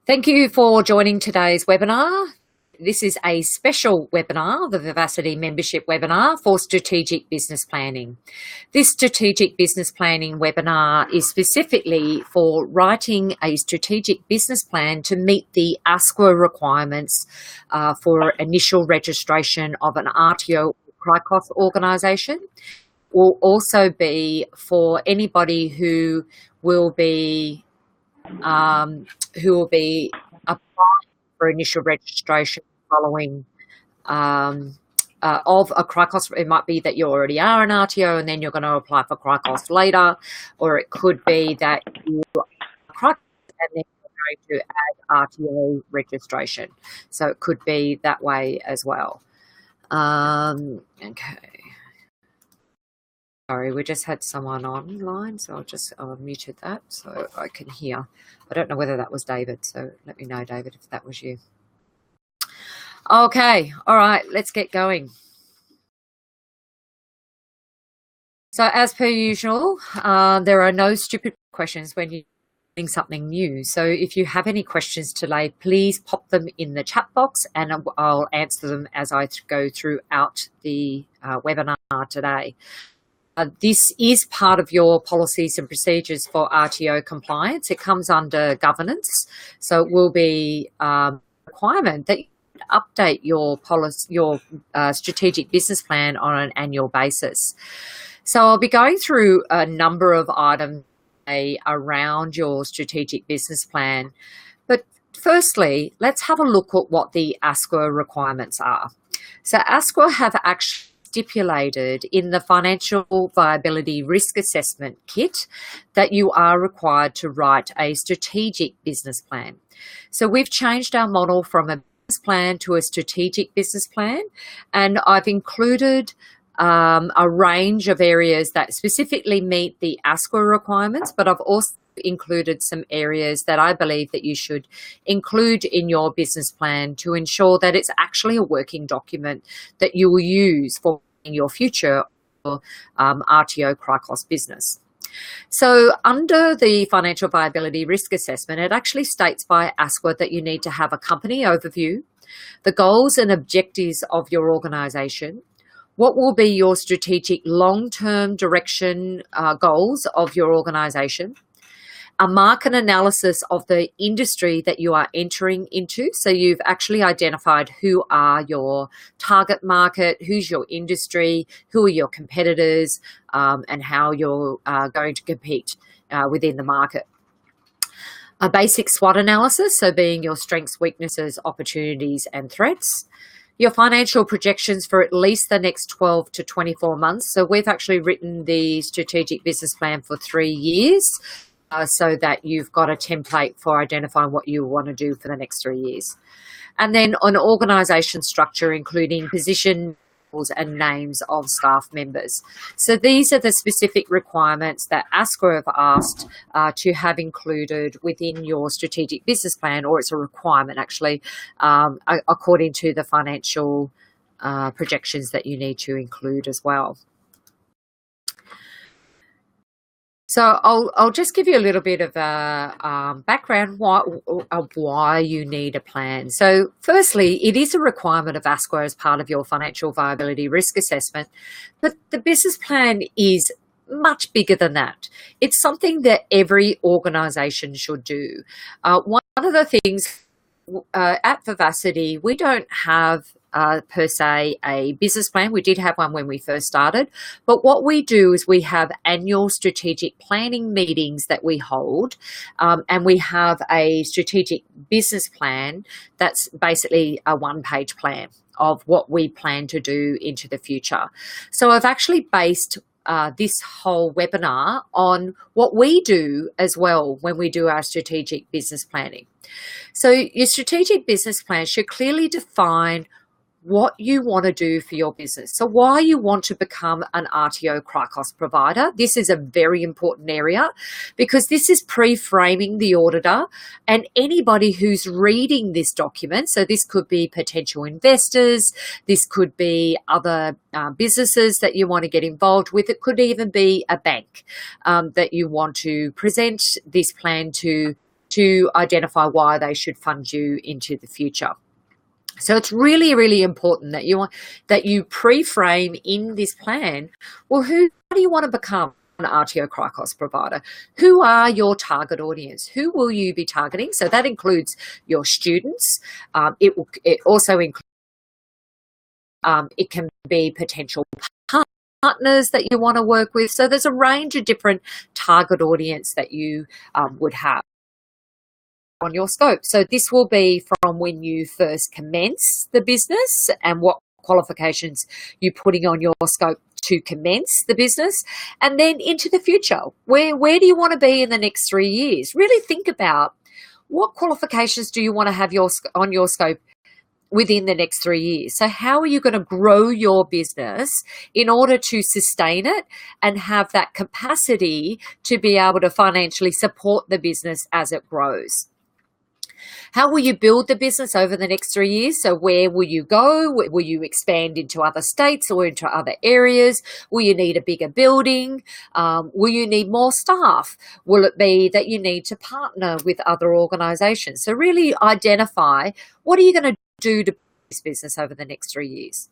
Thank you for joining today's webinar. This is a special webinar, the Vivacity membership webinar for strategic business planning. This strategic business planning webinar is specifically for writing a strategic business plan to meet the ASQA requirements for initial registration of an RTO or CRICOS organisation. Will also be for anybody who will be applying for initial registration following of a CRICOS. It might be that you already are an RTO and then you're going to apply for CRICOS later, or it could be that you are CRICOS and then you're going to add RTO registration. So it could be that way as well. Okay. Sorry, we just had someone online, so I'll muted that so I can hear. I don't know whether that was David, so let me know, David, if that was you. Okay, all right, let's get going. So as per usual, there are no stupid questions when you're doing something new. So if you have any questions today, please pop them in the chat box and I'll answer them as I go throughout the webinar today. This is part of your policies and procedures for RTO compliance. It comes under governance, so it will be a requirement that you update your strategic business plan on an annual basis. So I'll be going through a number of items around your strategic business plan. But firstly, let's have a look at what the ASQA requirements are. So ASQA have actually stipulated in the Financial Viability Risk Assessment Kit that you are required to write a strategic business plan. So we've changed our model from a business plan to a strategic business plan, and I've included a range of areas that specifically meet the ASQA requirements, but I've also included some areas that I believe that you should include in your business plan to ensure that it's actually a working document that you will use for your future RTO CRICOS business. So under the Financial Viability Risk Assessment, it actually states by ASQA that you need to have a company overview, the goals and objectives of your organisation, what will be your strategic long-term direction goals of your organisation, a market analysis of the industry that you are entering into. So you've actually identified who are your target market, who's your industry, who are your competitors, and how you're going to compete within the market. A basic SWOT analysis, so being your strengths, weaknesses, opportunities, and threats. Your financial projections for at least the next 12 to 24 months. So we've actually written the strategic business plan for 3 years. So that you've got a template for identifying what you want to do for the next 3 years. And then on organisation structure, including position and names of staff members. So these are the specific requirements that ASQA have asked to have included within your strategic business plan, or it's a requirement actually, according to the financial projections that you need to include as well. So I'll just give you a little bit of a background of why you need a plan. So firstly, it is a requirement of ASQA as part of your financial viability risk assessment, but the business plan is much bigger than that. It's something that every organisation should do. One of the things at Vivacity, we don't have per se a business plan. We did have one when we first started, but what we do is we have annual strategic planning meetings that we hold, and we have a strategic business plan that's basically a one-page plan of what we plan to do into the future. So I've actually based this whole webinar on what we do as well when we do our strategic business planning. So your strategic business plan should clearly define what you want to do for your business. So why you want to become an RTO CRICOS provider. This is a very important area because this is pre-framing the auditor and anybody who's reading this document. So this could be potential investors, this could be other businesses that you want to get involved with. It could even be a bank that you want to present this plan to to identify why they should fund you into the future. So it's really, really important that you pre-frame in this plan, well, who do you want to become an RTO CRICOS provider? Who are your target audience? Who will you be targeting? So that includes your students. It also includes, it can be potential partners that you want to work with. So there's a range of different target audience that you would have on your scope. So this will be from when you first commence the business and what qualifications you're putting on your scope to commence the business, and then into the future. Where do you want to be in the next 3 years? Really think about what qualifications do you want to have on your scope within the next 3 years. So how are you going to grow your business in order to sustain it and have that capacity to be able to financially support the business as it grows? How will you build the business over the next 3 years? So where will you go? Will you expand into other states or into other areas? Will you need a bigger building? Will you need more staff? Will it be that you need to partner with other organizations? So really identify, what are you going to do to this business over the next 3 years?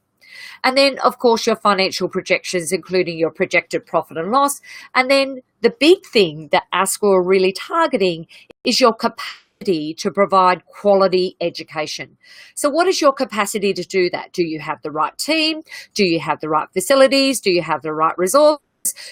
And then, of course, your financial projections, including your projected profit and loss. And then the big thing that ASQA are really targeting is your capacity to provide quality education. So what is your capacity to do that? Do you have the right team? Do you have the right facilities? Do you have the right resources?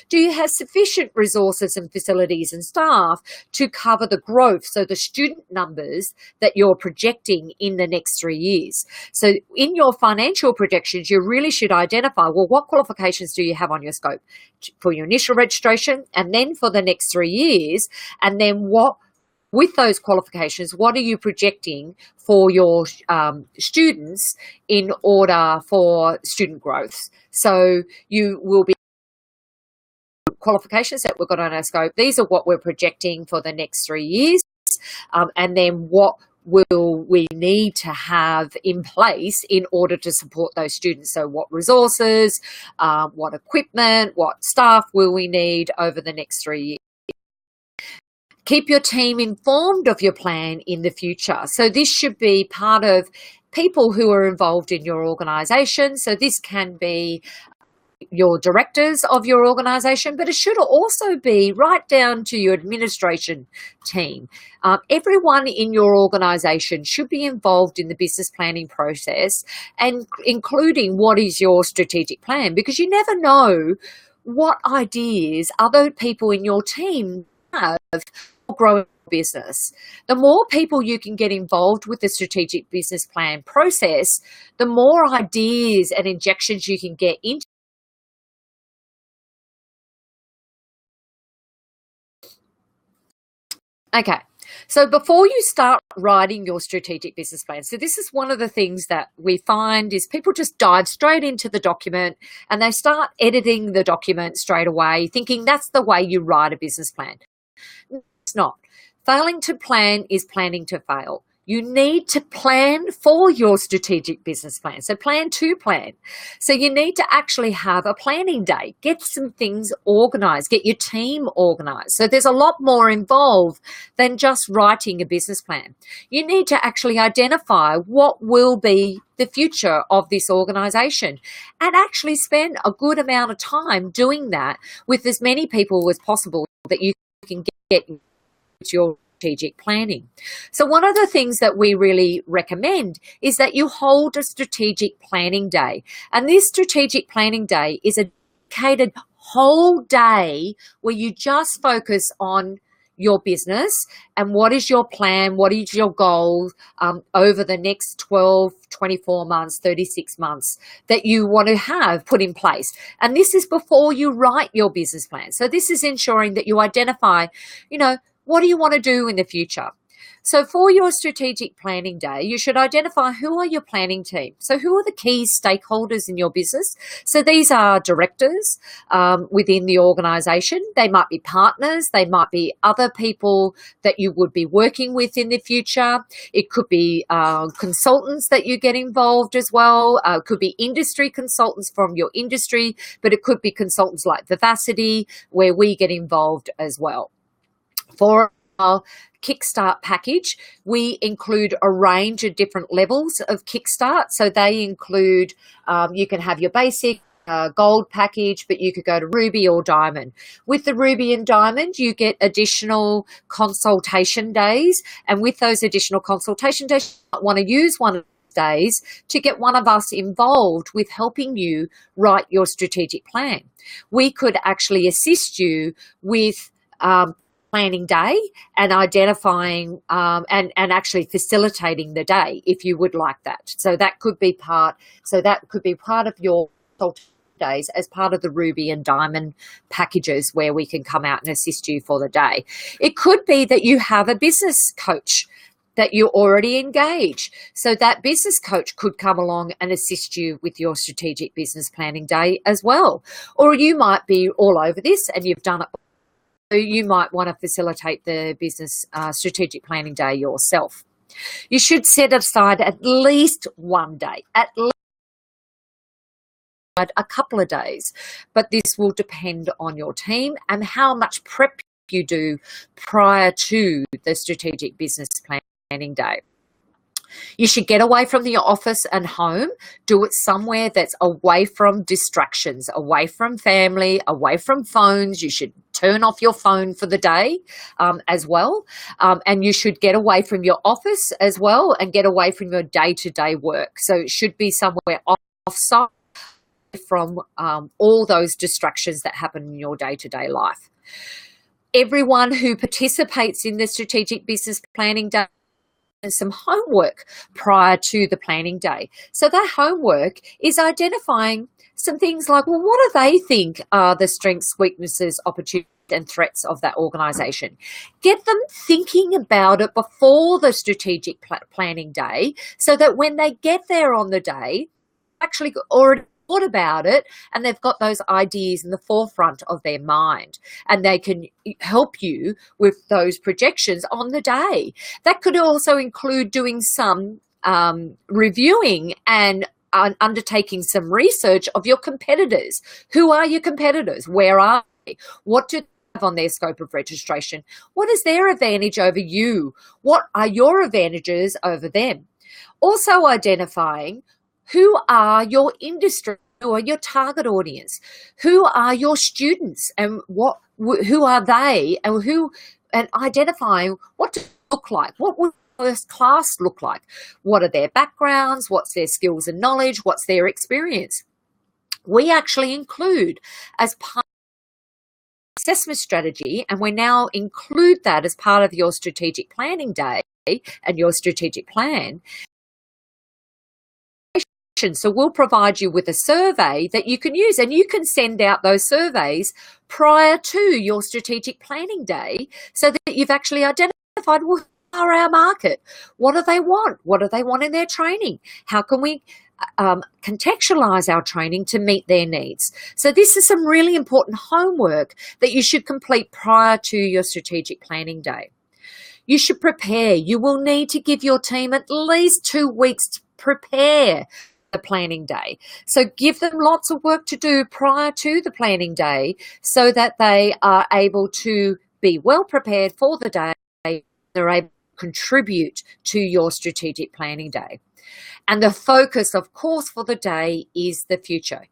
Do you have sufficient resources and facilities and staff to cover the growth, so the student numbers that you're projecting in the next 3 years? So in your financial projections, you really should identify, well, what qualifications do you have on your scope for your initial registration, and then for the next 3 years, and then with those qualifications, what are you projecting for your students in order for student growth? So you will be qualifications that we've got on our scope. These are what we're projecting for the next 3 years. And then what will we need to have in place in order to support those students? So what resources, what equipment, what staff will we need over the next 3 years? Keep your team informed of your plan in the future. So this should be part of people who are involved in your organisation. So this can be your directors of your organisation, but it should also be right down to your administration team. Everyone in your organisation should be involved in the business planning process, and including what is your strategic plan, because you never know what ideas other people in your team have for growing business. The more people you can get involved with the strategic business plan process, the more ideas and injections you can get into. Okay, so before you start writing your strategic business plan, so this is one of the things that we find is people just dive straight into the document and they start editing the document straight away, thinking that's the way you write a business plan. It's not. Failing to plan is planning to fail. You need to plan for your strategic business plan. So plan to plan. So you need to actually have a planning day. Get some things organized. Get your team organized. So there's a lot more involved than just writing a business plan. You need to actually identify what will be the future of this organization and actually spend a good amount of time doing that with as many people as possible that you can get your strategic planning. So one of the things that we really recommend is that you hold a strategic planning day. And this strategic planning day is a dedicated whole day where you just focus on your business and what is your plan, what is your goal over the next 12, 24 months, 36 months that you want to have put in place. And this is before you write your business plan. So this is ensuring that you identify, what do you want to do in the future? So for your strategic planning day, you should identify who are your planning team. So who are the key stakeholders in your business? So these are directors within the organisation. They might be partners. They might be other people that you would be working with in the future. It could be consultants that you get involved as well. It could be industry consultants from your industry, but it could be consultants like Vivacity, where we get involved as well. For our Kickstart package, we include a range of different levels of Kickstart. So they include, you can have your basic gold package, but you could go to Ruby or Diamond. With the Ruby and Diamond, you get additional consultation days. And with those additional consultation days, you might want to use one of those days to get one of us involved with helping you write your strategic plan. We could actually assist you with planning day and identifying and actually facilitating the day if you would like that. So that could be part of your days as part of the Ruby and Diamond packages where we can come out and assist you for the day. It could be that you have a business coach that you already engage. So that business coach could come along and assist you with your strategic business planning day as well. Or you might be all over this and you've done it. So you might want to facilitate the business strategic planning day yourself. You should set aside at least one day, at least a couple of days, but this will depend on your team and how much prep you do prior to the strategic business planning day. You should get away from the office and home, do it somewhere that's away from distractions, away from family, away from phones. You should turn off your phone for the day as well. And you should get away from your office as well and get away from your day-to-day work. So it should be somewhere off-site from all those distractions that happen in your day-to-day life. Everyone who participates in the strategic business planning day and some homework prior to the planning day. So that homework is identifying some things like, well, what do they think are the strengths, weaknesses, opportunities and threats of that organisation? Get them thinking about it before the strategic planning day so that when they get there on the day, actually already thought about it and they've got those ideas in the forefront of their mind and they can help you with those projections on the day. That could also include doing some reviewing and undertaking some research of your competitors. Who are your competitors? Where are they? What do they have on their scope of registration? What is their advantage over you? What are your advantages over them? Also identifying who are your industry, who are your target audience, who are your students and who are they and identifying what to look like, what would first class look like, what are their backgrounds, what's their skills and knowledge, what's their experience. We actually include as part of the assessment strategy, and we now include that as part of your strategic planning day and your strategic plan. So we'll provide you with a survey that you can use and you can send out those surveys prior to your strategic planning day so that you've actually identified, well, who are our market? What do they want? What do they want in their training? How can we contextualize our training to meet their needs? So this is some really important homework that you should complete prior to your strategic planning day. You should prepare. You will need to give your team at least 2 weeks to prepare the planning day. So give them lots of work to do prior to the planning day so that they are able to be well prepared for the day. They're able to contribute to your strategic planning day. And the focus, of course, for the day is the future.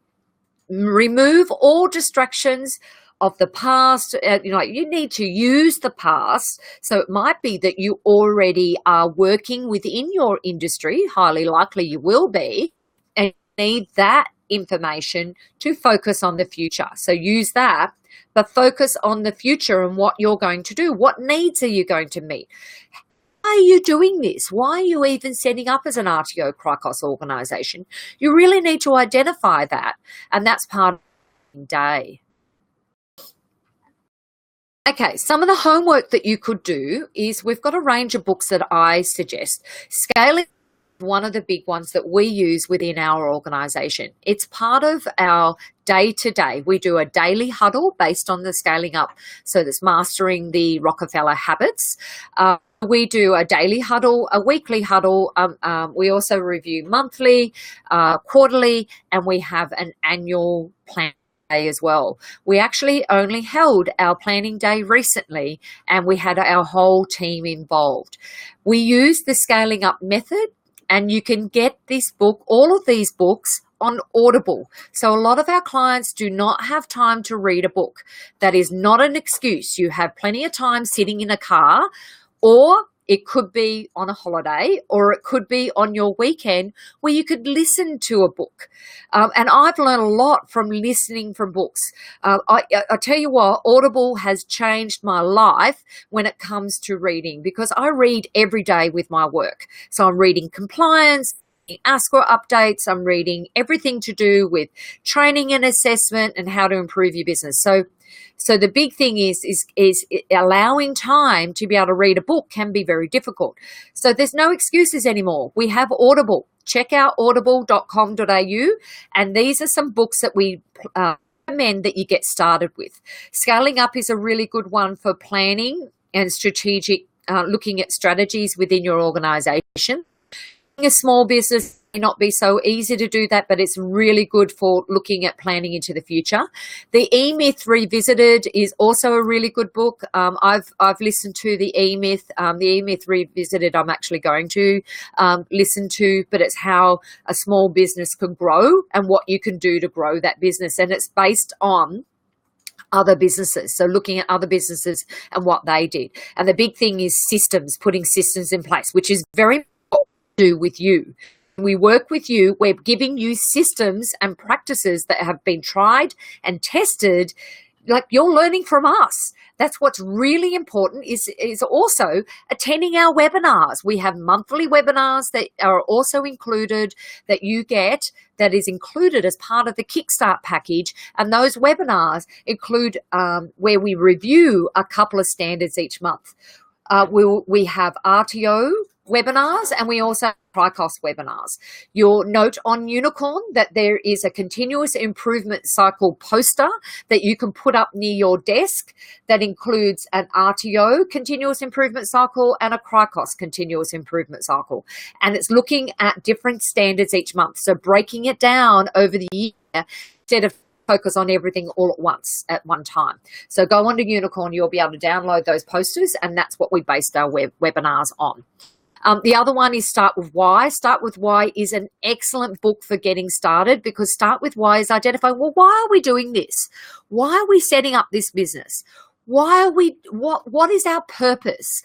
Remove all distractions of the past. You need to use the past. So it might be that you already are working within your industry, highly likely you will be, and you need that information to focus on the future. So use that, but focus on the future and what you're going to do. What needs are you going to meet? Why are you doing this? Why are you even setting up as an RTO CRICOS organisation? You really need to identify that, and that's part of the day. Okay, some of the homework that you could do is we've got a range of books that I suggest. Scaling is one of the big ones that we use within our organisation. It's part of our day-to-day. We do a daily huddle based on the scaling up. So that's mastering the Rockefeller habits. We do a daily huddle, a weekly huddle. We also review monthly, quarterly, and we have an annual plan day as well. We actually only held our planning day recently, and we had our whole team involved. We use the scaling up method, and you can get this book, all of these books, on Audible. So a lot of our clients do not have time to read a book. That is not an excuse. You have plenty of time sitting in a car, or it could be on a holiday, or it could be on your weekend where you could listen to a book. And I've learned a lot from listening from books. I tell you what, Audible has changed my life when it comes to reading, because I read every day with my work. So I'm reading compliance, ASQA updates, I'm reading everything to do with training and assessment and how to improve your business. So the big thing is allowing time to be able to read a book can be very difficult. So there's no excuses anymore. We have Audible. Check out audible.com.au, and these are some books that we recommend that you get started with. Scaling Up is a really good one for planning and strategic, looking at strategies within your organization. A small business may not be so easy to do that, but it's really good for looking at planning into the future. The E-Myth Revisited is also a really good book. I've listened to the E-Myth. The E-Myth Revisited I'm actually going to listen to, but it's how a small business can grow and what you can do to grow that business. And it's based on other businesses. So looking at other businesses and what they did. And the big thing is systems, putting systems in place, which is very do with you. We work with you. We're giving you systems and practices that have been tried and tested. Like, you're learning from us. That's what's really important, is also attending our webinars. We have monthly webinars that are also included, that you get, that is included as part of the Kickstart package. And those webinars include where we review a couple of standards each month. We have RTO webinars, and we also have CRICOS webinars. You'll note on Unicorn that there is a continuous improvement cycle poster that you can put up near your desk that includes an RTO continuous improvement cycle and a CRICOS continuous improvement cycle. And it's looking at different standards each month. So breaking it down over the year instead of focus on everything all at once at one time. So go onto Unicorn, you'll be able to download those posters, and that's what we based our webinars on. The other one is Start With Why. Start With Why is an excellent book for getting started, because Start With Why is identifying, well, why are we doing this? Why are we setting up this business? Why are we, what is our purpose?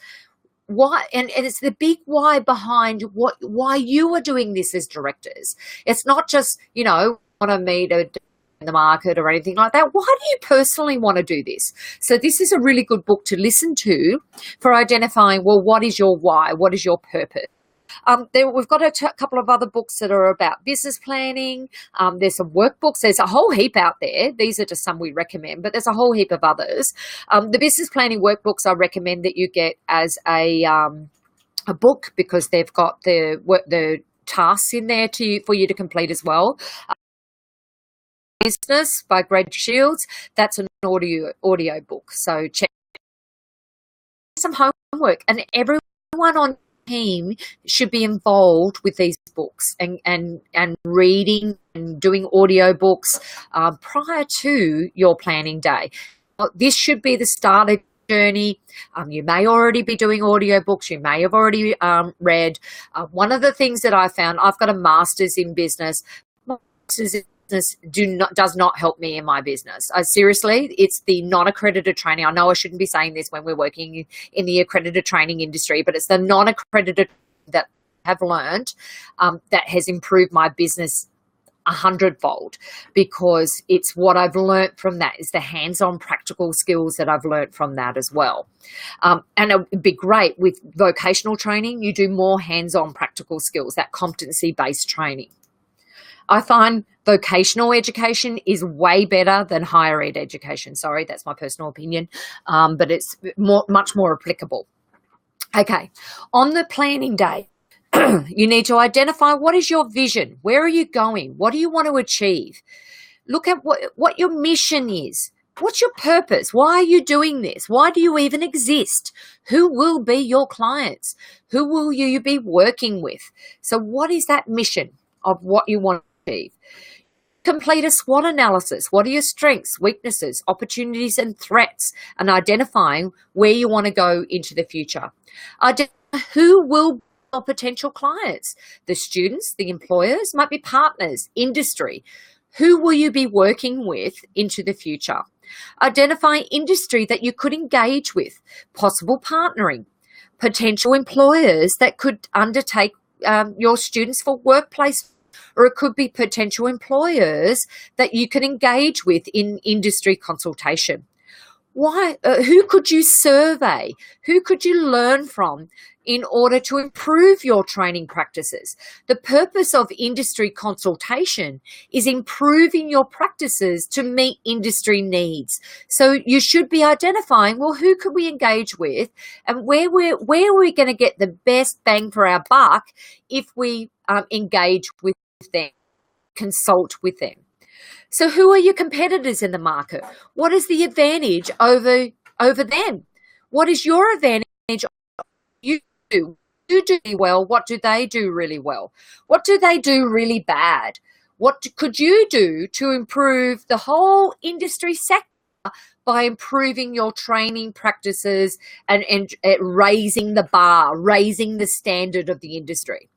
Why? And it's the big why behind why you are doing this as directors. It's not just, want me to in the market or anything like that. Why do you personally want to do this? So this is a really good book to listen to for identifying, well, what is your why? What is your purpose? We've got a couple of other books that are about business planning. There's some workbooks. There's a whole heap out there. These are just some we recommend, but there's a whole heap of others. The business planning workbooks I recommend that you get as a book, because they've got the tasks in there for you to complete as well. Business by Greg Shields, that's an audio book, so check some homework. And everyone on the team should be involved with these books and reading and doing audio books prior to your planning day. This should be the start of journey. You may already be doing audio books. You may have already read. One of the things that I found, I've got a master's in business. Master's in does not help me in my business. Seriously, it's the non-accredited training. I know I shouldn't be saying this when we're working in the accredited training industry, but it's the non-accredited that I have learned that has improved my business 100-fold, because it's what I've learned from that is the hands-on practical skills that I've learned from that as well. And it'd be great with vocational training. You do more hands-on practical skills, that competency-based training. I find vocational education is way better than higher ed education. Sorry, that's my personal opinion, but it's much more applicable. Okay, on the planning day, you need to identify, what is your vision? Where are you going? What do you want to achieve? Look at what your mission is. What's your purpose? Why are you doing this? Why do you even exist? Who will be your clients? Who will you be working with? So what is that mission of what you want to achieve? Complete a SWOT analysis. What are your strengths, weaknesses, opportunities, and threats, and identifying where you want to go into the future. Identify who will be your potential clients. The students, the employers, might be partners, industry. Who will you be working with into the future? Identify industry that you could engage with, possible partnering, potential employers that could undertake your students for workplace, or it could be potential employers that you can engage with in industry consultation. Who could you survey? Who could you learn from in order to improve your training practices? The purpose of industry consultation is improving your practices to meet industry needs. So you should be identifying, well, who could we engage with, and where are we going to get the best bang for our buck if we engage with them, consult with them. So who are your competitors in the market? What is the advantage over them? What is your advantage? You do really well. What do they do really well? What do they do really bad? What could you do to improve the whole industry sector by improving your training practices and raising the bar, raising the standard of the industry?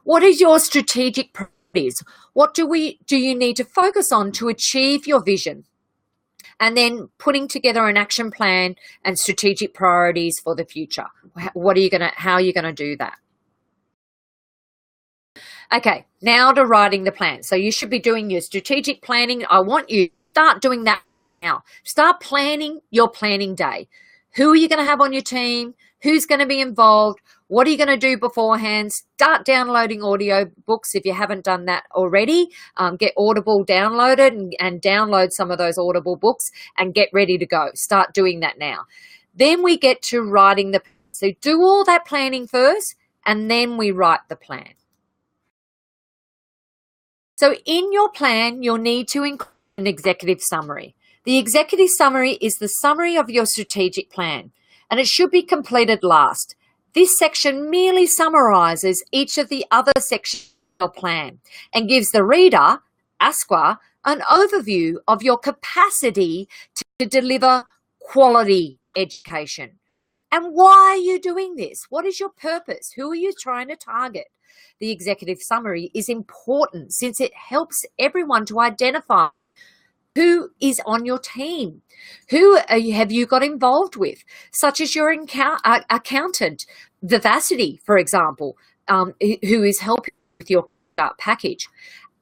What is your strategic priorities? What do you need to focus on to achieve your vision? And then putting together an action plan and strategic priorities for the future. How are you gonna do that? Okay, now to writing the plan. So you should be doing your strategic planning. I want you to start doing that now. Start planning your planning day. Who are you going to have on your team? Who's going to be involved? What are you going to do beforehand? Start downloading audio books if you haven't done that already. Get Audible downloaded and download some of those Audible books and get ready to go. Start doing that now. Then we get to writing the plan. So do all that planning first, and then we write the plan. So in your plan, you'll need to include an executive summary. The executive summary is the summary of your strategic plan, and it should be completed last. This section merely summarizes each of the other sections of your plan and gives the reader, ASQA, an overview of your capacity to deliver quality education. And why are you doing this? What is your purpose? Who are you trying to target? The executive summary is important since it helps everyone to identify who is on your team, who have you got involved with, such as your accountant, Vivacity, for example, who is helping with your package.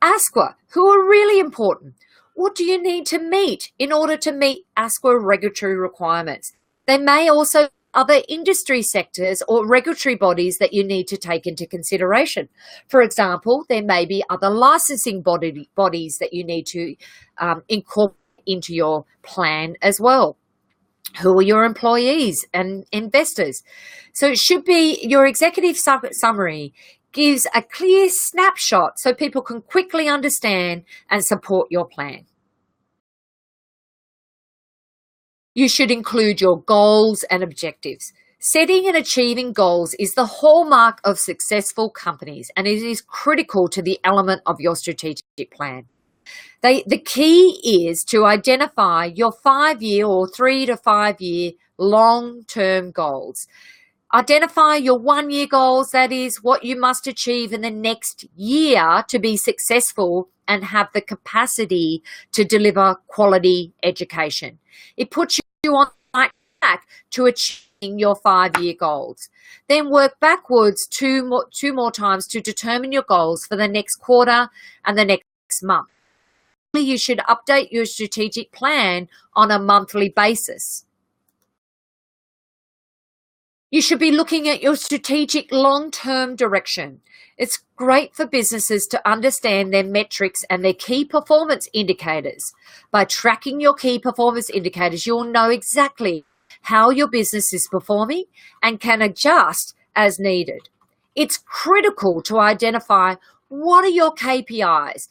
ASQA, who are really important. What do you need to meet in order to meet ASQA regulatory requirements? They may also other industry sectors or regulatory bodies that you need to take into consideration. For example, there may be other licensing bodies that you need to incorporate into your plan as well. Who are your employees and investors? So it should be your executive summary gives a clear snapshot so people can quickly understand and support your plan. You should include your goals and objectives. Setting and achieving goals is the hallmark of successful companies, and it is critical to the element of your strategic plan. The key is to identify your 5-year or 3 to 5 year long-term goals. Identify your 1-year goals, that is what you must achieve in the next year to be successful and have the capacity to deliver quality education. It puts you on the right track to achieving your 5-year goals. Then work backwards two more times to determine your goals for the next quarter and the next month. You should update your strategic plan on a monthly basis. You should be looking at your strategic long-term direction. It's great for businesses to understand their metrics and their key performance indicators. By tracking your key performance indicators, you'll know exactly how your business is performing and can adjust as needed. It's critical to identify what are your KPIs,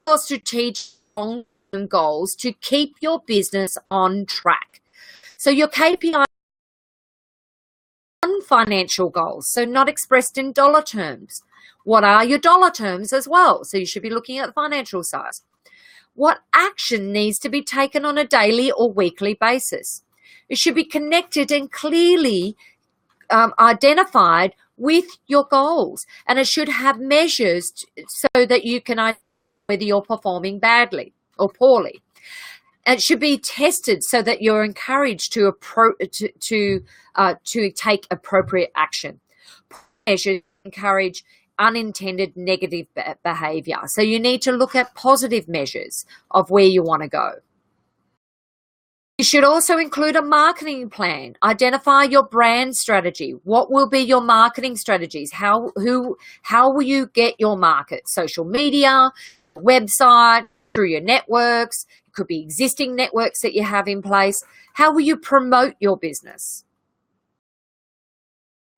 your strategic long-term goals to keep your business on track. So your KPI financial goals, so not expressed in dollar terms. What are your dollar terms as well? So you should be looking at the financial size. what action needs to be taken on a daily or weekly basis. It should be connected and clearly identified with your goals, and it should have measures so that you can identify whether you're performing badly or poorly. And it should be tested so that you're encouraged to take appropriate action. Measures encourage unintended negative behavior. So you need to look at positive measures of where you want to go. You should also include a marketing plan. Identify your brand strategy. What will be your marketing strategies? How will you get your market? Social media, website, through your networks. It could be existing networks that you have in place. How will you promote your business?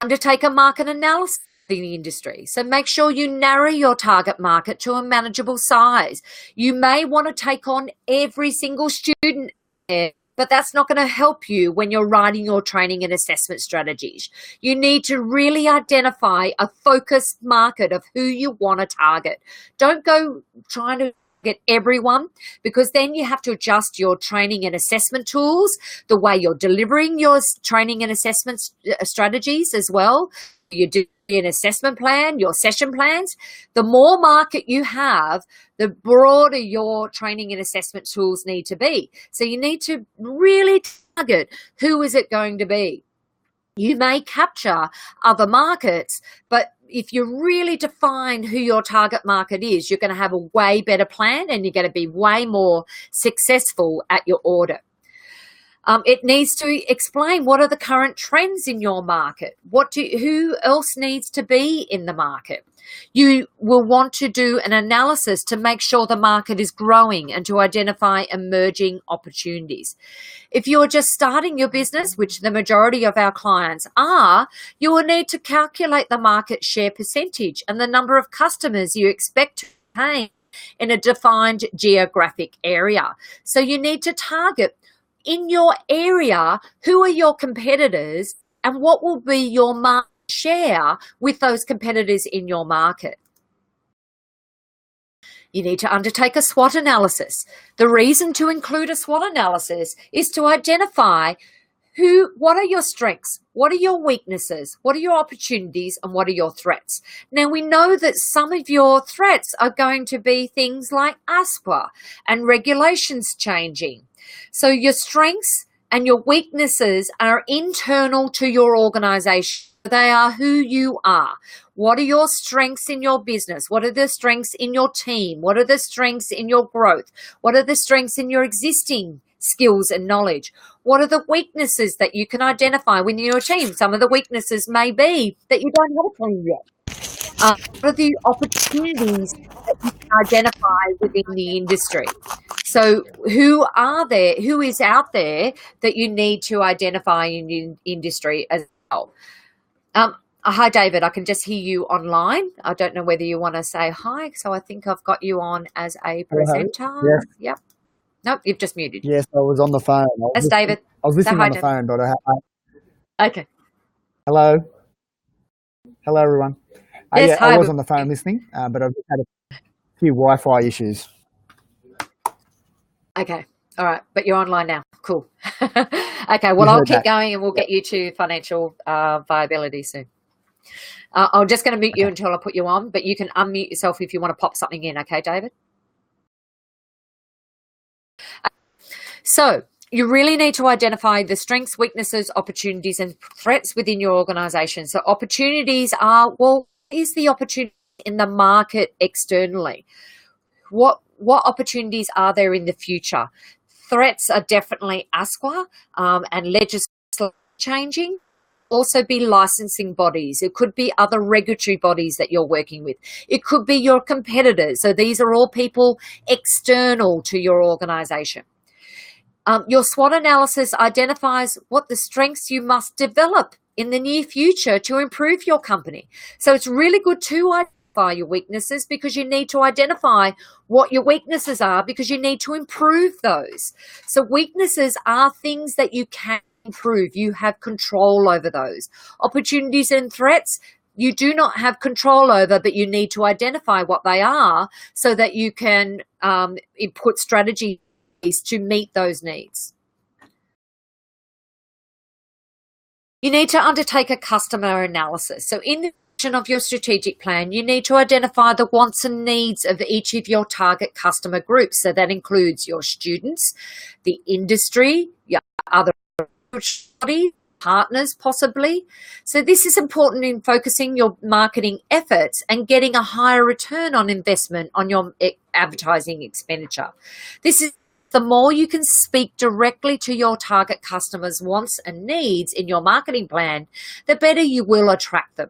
Undertake a market analysis in the industry. So make sure you narrow your target market to a manageable size. You may want to take on every single student there, but that's not going to help you when you're writing your training and assessment strategies. You need to really identify a focused market of who you want to target. Don't go trying to get everyone, because then you have to adjust your training and assessment tools, the way you're delivering your training and assessment strategies as well. You do an assessment plan, your session plans. The more market you have, the broader your training and assessment tools need to be. So you need to really target who is it going to be. You may capture other markets, but if you really define who your target market is, you're going to have a way better plan and you're going to be way more successful at your audit. It needs to explain what are the current trends in your market. Who else needs to be in the market? You will want to do an analysis to make sure the market is growing and to identify emerging opportunities. If you're just starting your business, which the majority of our clients are, you will need to calculate the market share percentage and the number of customers you expect to retain in a defined geographic area. So you need to target in your area, who are your competitors and what will be your market share with those competitors in your market. You need to undertake a SWOT analysis. The reason to include a SWOT analysis is to identify what are your strengths, what are your weaknesses, what are your opportunities, and what are your threats. Now, we know that some of your threats are going to be things like ASQA and regulations changing. So your strengths and your weaknesses are internal to your organization. They are who you are. What are your strengths in your business? What are the strengths in your team? What are the strengths in your growth? What are the strengths in your existing skills and knowledge? What are the weaknesses that you can identify within your team? Some of the weaknesses may be that you don't have a team yet. What are the opportunities that you can identify within the industry? So who is out there that you need to identify in the industry as well? Hi, David. I can just hear you online. I don't know whether you want to say hi. So I think I've got you on as a presenter. Yes. Yep. Nope, you've just muted. Yes, I was on the phone. That's David. I was listening on the phone, but Okay. Hello. Hello, everyone. Yes, hi. I was on the phone listening, but I've had a few Wi-Fi issues. Okay. All right. But you're online now. Cool. Okay. Well, I'll keep going and we'll get you to financial viability soon. I'm just going to mute you until I put you on, but you can unmute yourself if you want to pop something in. Okay, David? So you really need to identify the strengths, weaknesses, opportunities, and threats within your organization. So opportunities are, well, is the opportunity in the market externally? What opportunities are there in the future? Threats are definitely ASQA and legislation changing. Also be licensing bodies. It could be other regulatory bodies that you're working with. It could be your competitors. So these are all people external to your organization. Your SWOT analysis identifies what the strengths you must develop in the near future to improve your company. So it's really good to identify your weaknesses because you need to identify what your weaknesses are because you need to improve those. So weaknesses are things that you can improve. You have control over those. Opportunities and threats, you do not have control over, but you need to identify what they are so that you can input strategies to meet those needs. You need to undertake a customer analysis. So in the section of your strategic plan, you need to identify the wants and needs of each of your target customer groups. So that includes your students, the industry, your other bodies, partners possibly. So this is important in focusing your marketing efforts and getting a higher return on investment on your advertising expenditure. This is the more you can speak directly to your target customers' wants and needs in your marketing plan, the better you will attract them.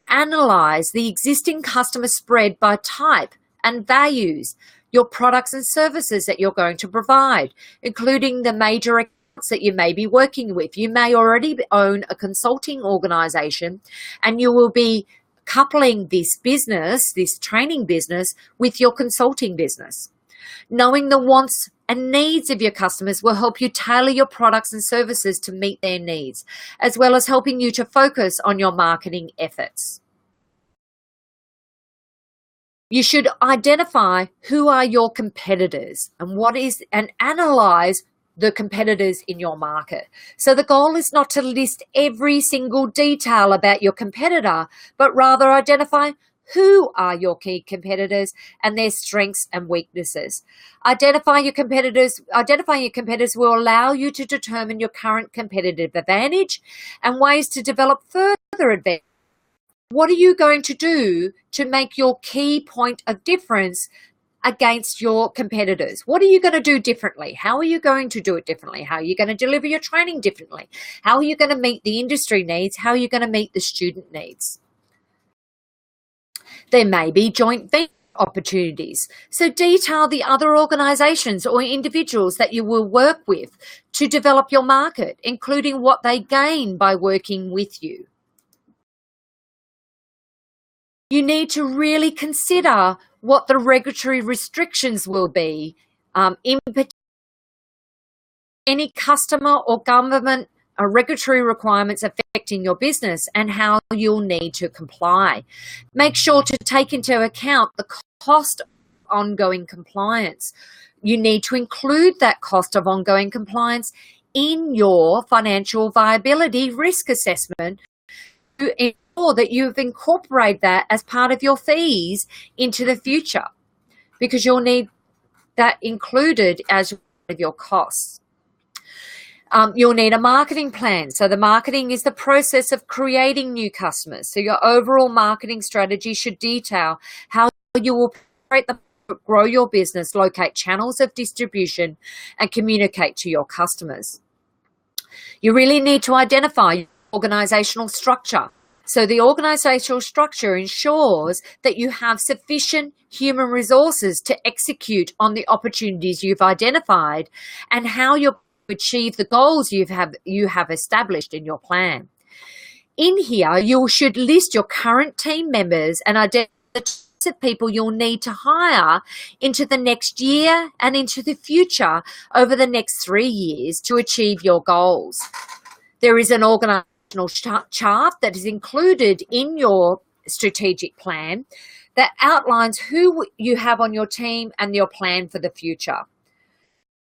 Analyze the existing customer spread by type and values, your products and services that you're going to provide, including the major accounts that you may be working with. You may already own a consulting organization, and you will be coupling this business, this training business, with your consulting business. Knowing the wants and needs of your customers will help you tailor your products and services to meet their needs, as well as helping you to focus on your marketing efforts. You should identify who are your competitors and analyze the competitors in your market. So the goal is not to list every single detail about your competitor, but rather identify who are your key competitors and their strengths and weaknesses. Identifying your competitors will allow you to determine your current competitive advantage and ways to develop further advantage. What are you going to do to make your key point of difference against your competitors? What are you going to do differently? How are you going to do it differently? How are you going to deliver your training differently? How are you going to meet the industry needs? How are you going to meet the student needs? There may be joint venture opportunities. So detail the other organizations or individuals that you will work with to develop your market, including what they gain by working with you. You need to really consider what the regulatory restrictions will be, in particular, any customer or government regulatory requirements affecting your business and how you'll need to comply. Make sure to take into account the cost of ongoing compliance. You need to include that cost of ongoing compliance in your financial viability risk assessment to ensure that you've incorporated that as part of your fees into the future, because you'll need that included as part of your costs. You'll need a marketing plan. So the marketing is the process of creating new customers. So your overall marketing strategy should detail how you will grow your business, locate channels of distribution, and communicate to your customers. You really need to identify your organizational structure. So the organizational structure ensures that you have sufficient human resources to execute on the opportunities you've identified and how you're achieve the goals you have established in your plan. In here, you should list your current team members and identify the types of people you'll need to hire into the next year and into the future over the next 3 years to achieve your goals. There is an organizational chart that is included in your strategic plan that outlines who you have on your team and your plan for the future.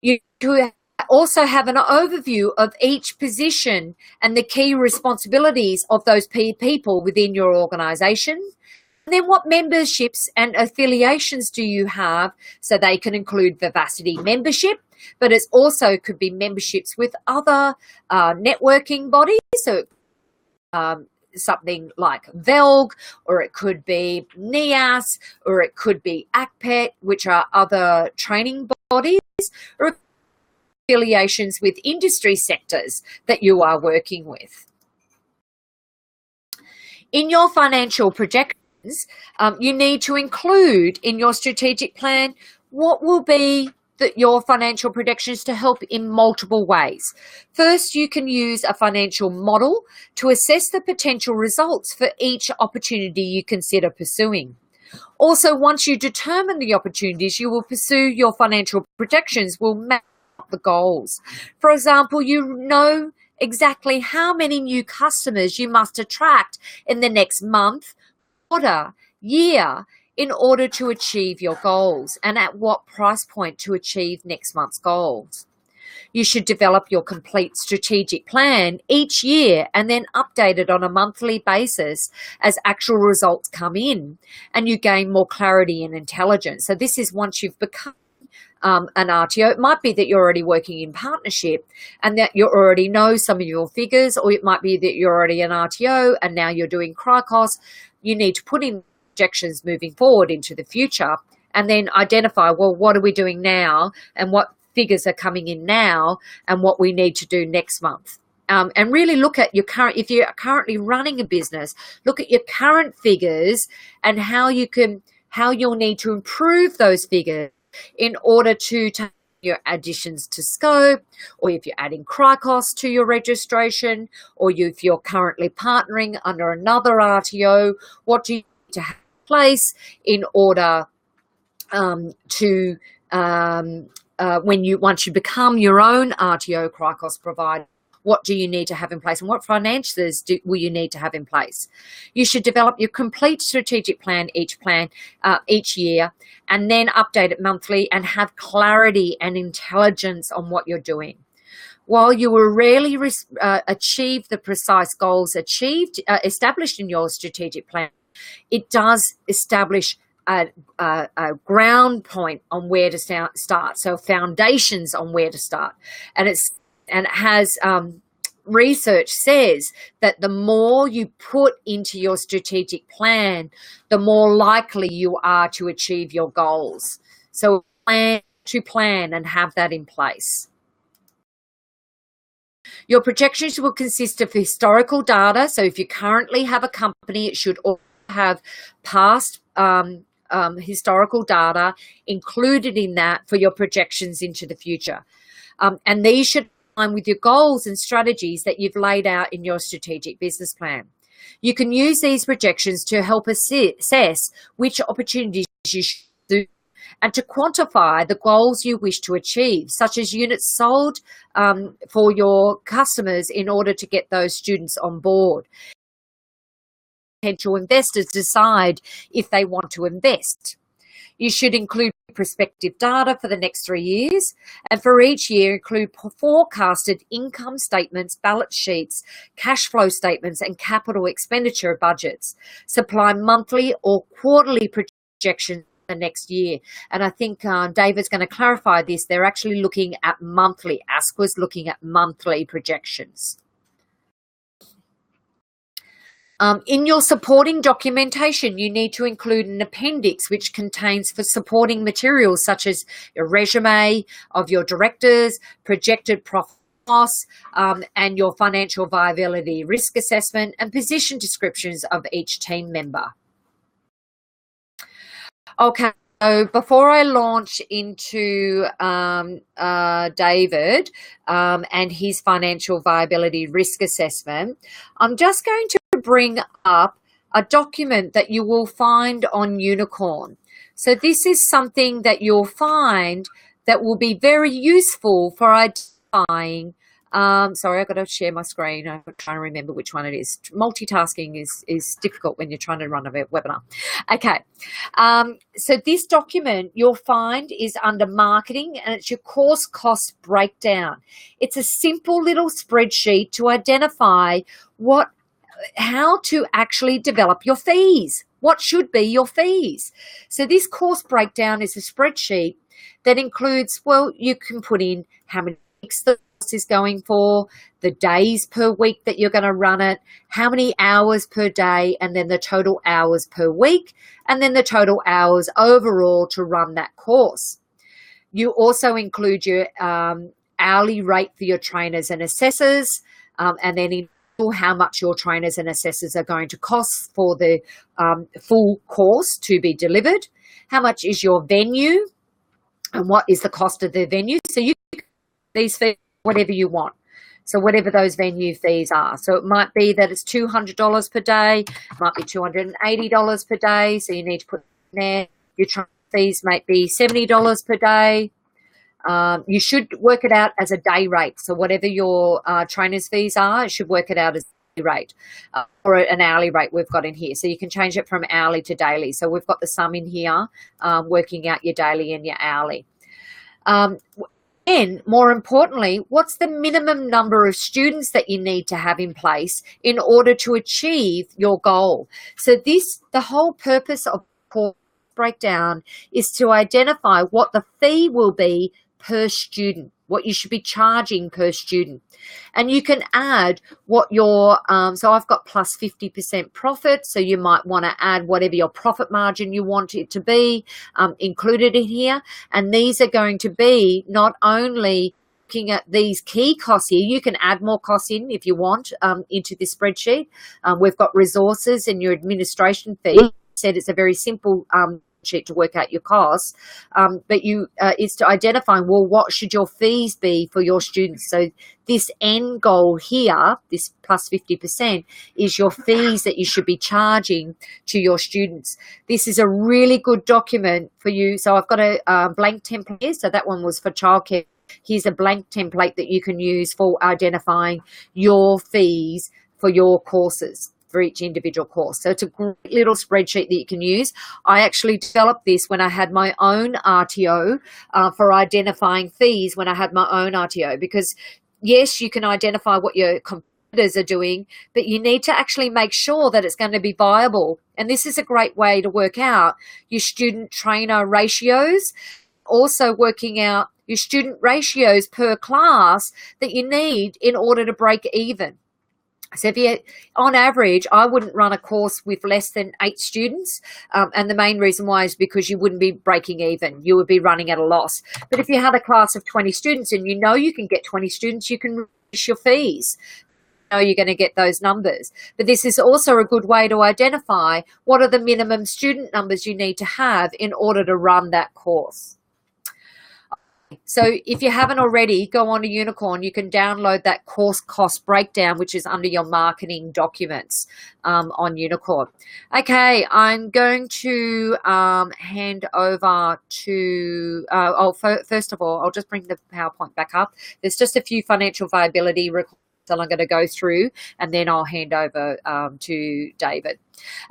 You also have an overview of each position and the key responsibilities of those people within your organization. And then what memberships and affiliations do you have? So they can include Vivacity membership, but it also could be memberships with other networking bodies. So something like VELG, or it could be NIAS, or it could be ACPET, which are other training bodies, or affiliations with industry sectors that you are working with. In your financial projections, you need to include in your strategic plan what will be your financial projections to help in multiple ways. First, you can use a financial model to assess the potential results for each opportunity you consider pursuing. Also, once you determine the opportunities you will pursue, your financial projections will match the goals. For example, you know exactly how many new customers you must attract in the next month, quarter, year, in order to achieve your goals, and at what price point to achieve next month's goals. You should develop your complete strategic plan each year and then update it on a monthly basis as actual results come in and you gain more clarity and intelligence. So this is once you've become an RTO. It might be that you're already working in partnership and that you already know some of your figures, or it might be that you're already an RTO and now you're doing CRICOS. You need to put in projections moving forward into the future and then identify, well, what are we doing now and what figures are coming in now and what we need to do next month. And really look at your current, if you're currently running a business, look at your current figures and how you'll need to improve those figures in order to take your additions to scope, or if you're adding CRICOS to your registration, or if you're currently partnering under another RTO, what do you need to have in place in order once you become your own RTO CRICOS provider, what do you need to have in place and what finances will you need to have in place? You should develop your complete strategic plan each year and then update it monthly and have clarity and intelligence on what you're doing. While you will rarely achieve the precise goals established in your strategic plan, it does establish a ground point on where to start, so foundations on where to start, and it has research says that the more you put into your strategic plan, the more likely you are to achieve your goals. So plan and have that in place. Your projections will consist of historical data. So if you currently have a company, it should also have past historical data included in that for your projections into the future. And these should align with your goals and strategies that you've laid out in your strategic business plan. You can use these projections to help assess which opportunities you should do and to quantify the goals you wish to achieve, such as units sold for your customers in order to get those students on board. Potential investors decide if they want to invest. You should include prospective data for the next 3 years, and for each year include forecasted income statements, balance sheets, cash flow statements, and capital expenditure budgets. Supply monthly or quarterly projections for the next year. And I think David's going to clarify this. They're actually looking at monthly. ASQA's looking at monthly projections. In your supporting documentation, you need to include an appendix which contains for supporting materials such as your resume of your directors, projected profit loss, and your financial viability risk assessment and position descriptions of each team member. Okay. So before I launch into David and his financial viability risk assessment, I'm just going to bring up a document that you will find on Unicorn. So this is something that you'll find that will be very useful for identifying. Sorry, I've got to share my screen. I'm trying to remember which one it is. Multitasking is difficult when you're trying to run a webinar. Okay. So this document you'll find is under marketing, and it's your course cost breakdown. It's a simple little spreadsheet to identify how to actually develop your fees. What should be your fees? So this course breakdown is a spreadsheet that includes, well, you can put in how many weeks the course is going for, the days per week that you're going to run it, how many hours per day, and then the total hours per week, and then the total hours overall to run that course. You also include your hourly rate for your trainers and assessors, and then how much your trainers and assessors are going to cost for the full course to be delivered, how much is your venue, and what is the cost of the venue. So you can these fees whatever you want. So whatever those venue fees are. So it might be that it's $200 per day, it might be $280 per day. So you need to put in there. Your trainer fees might be $70 per day. You should work it out as a day rate. So whatever your trainer's fees are, it should work it out as a day rate or an hourly rate we've got in here. So you can change it from hourly to daily. So we've got the sum in here, working out your daily and your hourly. And more importantly, what's the minimum number of students that you need to have in place in order to achieve your goal? So the whole purpose of course breakdown is to identify what the fee will be per student, what you should be charging per student. And you can add what your, so I've got plus 50% profit, so you might want to add whatever your profit margin you want it to be included in here. And these are going to be not only looking at these key costs here, you can add more costs in if you want into this spreadsheet. We've got resources and your administration fee. Said it's a very simple sheet to work out your costs, but it's to identify, well, what should your fees be for your students? So this end goal here, this plus 50%, is your fees that you should be charging to your students. This is a really good document for you. So I've got a blank template here. So that one was for childcare. Here's a blank template that you can use for identifying your fees for your courses, for each individual course. So it's a great little spreadsheet that you can use. I actually developed this when I had my own RTO for identifying fees when I had my own RTO, because yes, you can identify what your competitors are doing, but you need to actually make sure that it's going to be viable. And this is a great way to work out your student trainer ratios, also working out your student ratios per class that you need in order to break even. So if you, on average, I wouldn't run a course with less than 8 students. And the main reason why is because you wouldn't be breaking even. You would be running at a loss. But if you had a class of 20 students and you know you can get 20 students, you can reduce your fees. You know you're going to get those numbers. But this is also a good way to identify what are the minimum student numbers you need to have in order to run that course. So if you haven't already, go on to Unicorn. You can download that course cost breakdown, which is under your marketing documents on Unicorn. Okay, I'm going to hand over to, first of all, I'll just bring the PowerPoint back up. There's just a few financial viability requirements that I'm going to go through, and then I'll hand over to David.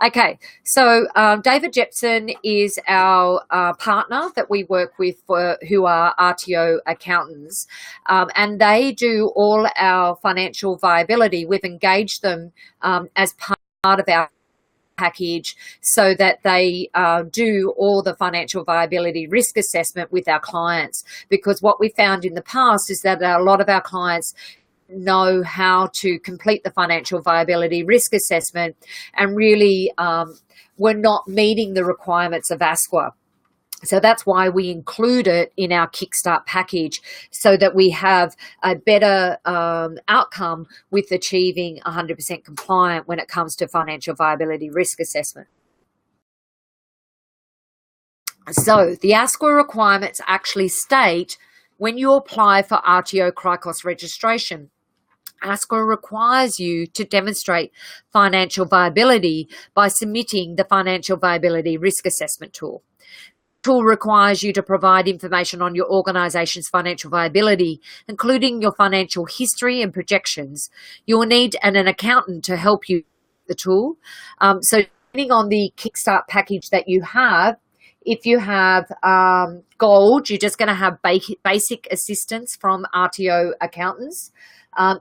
Okay, so David Jepson is our partner that we work with who are RTO accountants, and they do all our financial viability. We've engaged them as part of our package so that they do all the financial viability risk assessment with our clients, because what we found in the past is that a lot of our clients know how to complete the financial viability risk assessment and really we're not meeting the requirements of ASQA. So that's why we include it in our Kickstart package, so that we have a better outcome with achieving 100% compliant when it comes to financial viability risk assessment. So the ASQA requirements actually state when you apply for RTO CRICOS registration, ASQA requires you to demonstrate financial viability by submitting the financial viability risk assessment tool. The tool requires you to provide information on your organization's financial viability, including your financial history and projections. You will need an accountant to help you with the tool. So depending on the Kickstart package that you have, if you have gold, you're just going to have basic assistance from RTO accountants.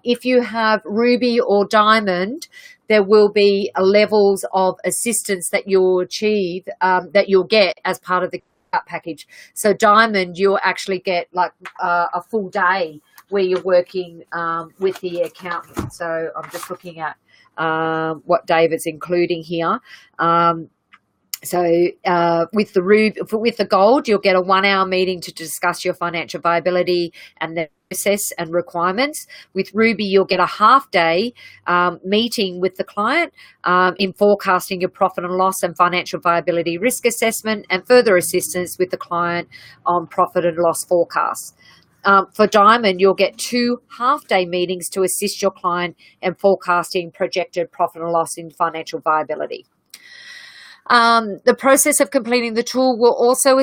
If you have ruby or diamond, there will be levels of assistance that you'll achieve, that you'll get as part of the package. So diamond, you'll actually get like a full day where you're working with the accountant. So I'm just looking at what David's including here. So with the gold, you'll get a 1-hour meeting to discuss your financial viability and the process and requirements. With ruby, you'll get a half-day meeting with the client in forecasting your profit and loss and financial viability risk assessment, and further assistance with the client on profit and loss forecasts. For diamond, you'll get 2 half-day meetings to assist your client in forecasting projected profit and loss in financial viability. The process of completing the tool will also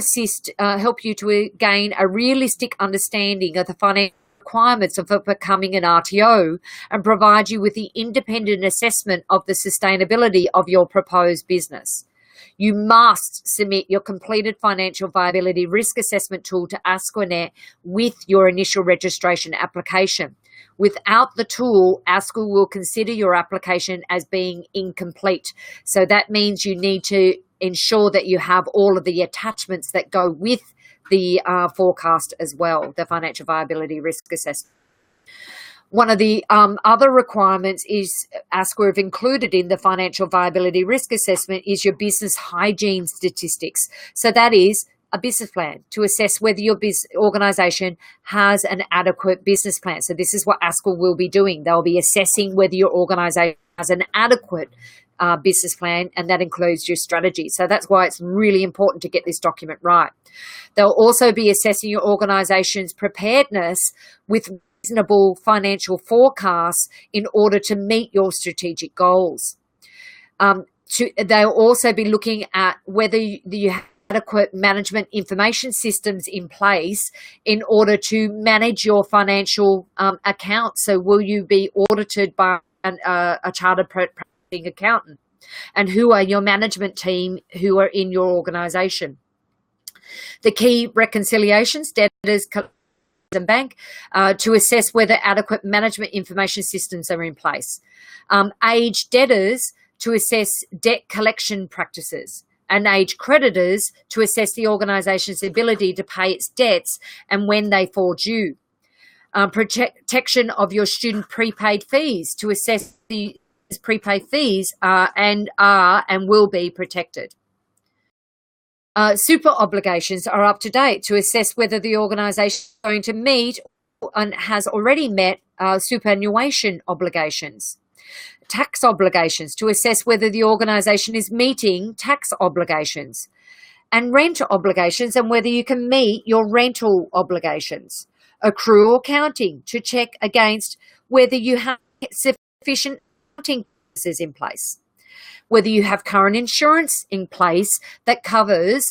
help you to gain a realistic understanding of the financial requirements of becoming an RTO and provide you with the independent assessment of the sustainability of your proposed business. You must submit your completed financial viability risk assessment tool to ASQA with your initial registration application. Without the tool, ASQA will consider your application as being incomplete. So that means you need to ensure that you have all of the attachments that go with the forecast as well, the financial viability risk assessment. One of the other requirements is ASQA have included in the financial viability risk assessment is your business hygiene statistics. So that is a business plan to assess whether your organisation has an adequate business plan. So this is what ASQA will be doing. They'll be assessing whether your organisation has an adequate business plan, and that includes your strategy. So that's why it's really important to get this document right. They'll also be assessing your organisation's preparedness with reasonable financial forecasts in order to meet your strategic goals. They'll also be looking at whether you have adequate management information systems in place in order to manage your financial accounts. So will you be audited by a chartered practicing accountant? And who are your management team who are in your organisation? The key reconciliations, debtors, and bank, to assess whether adequate management information systems are in place. Aged debtors to assess debt collection practices, and aged creditors to assess the organisation's ability to pay its debts and when they fall due. Protection of your student prepaid fees to assess the prepaid fees are and will be protected. Super obligations are up to date to assess whether the organisation is going to meet and has already met superannuation obligations. Tax obligations to assess whether the organisation is meeting tax obligations. And rent obligations and whether you can meet your rental obligations. Accrual accounting to check against whether you have sufficient accounting practices in place. Whether you have current insurance in place that covers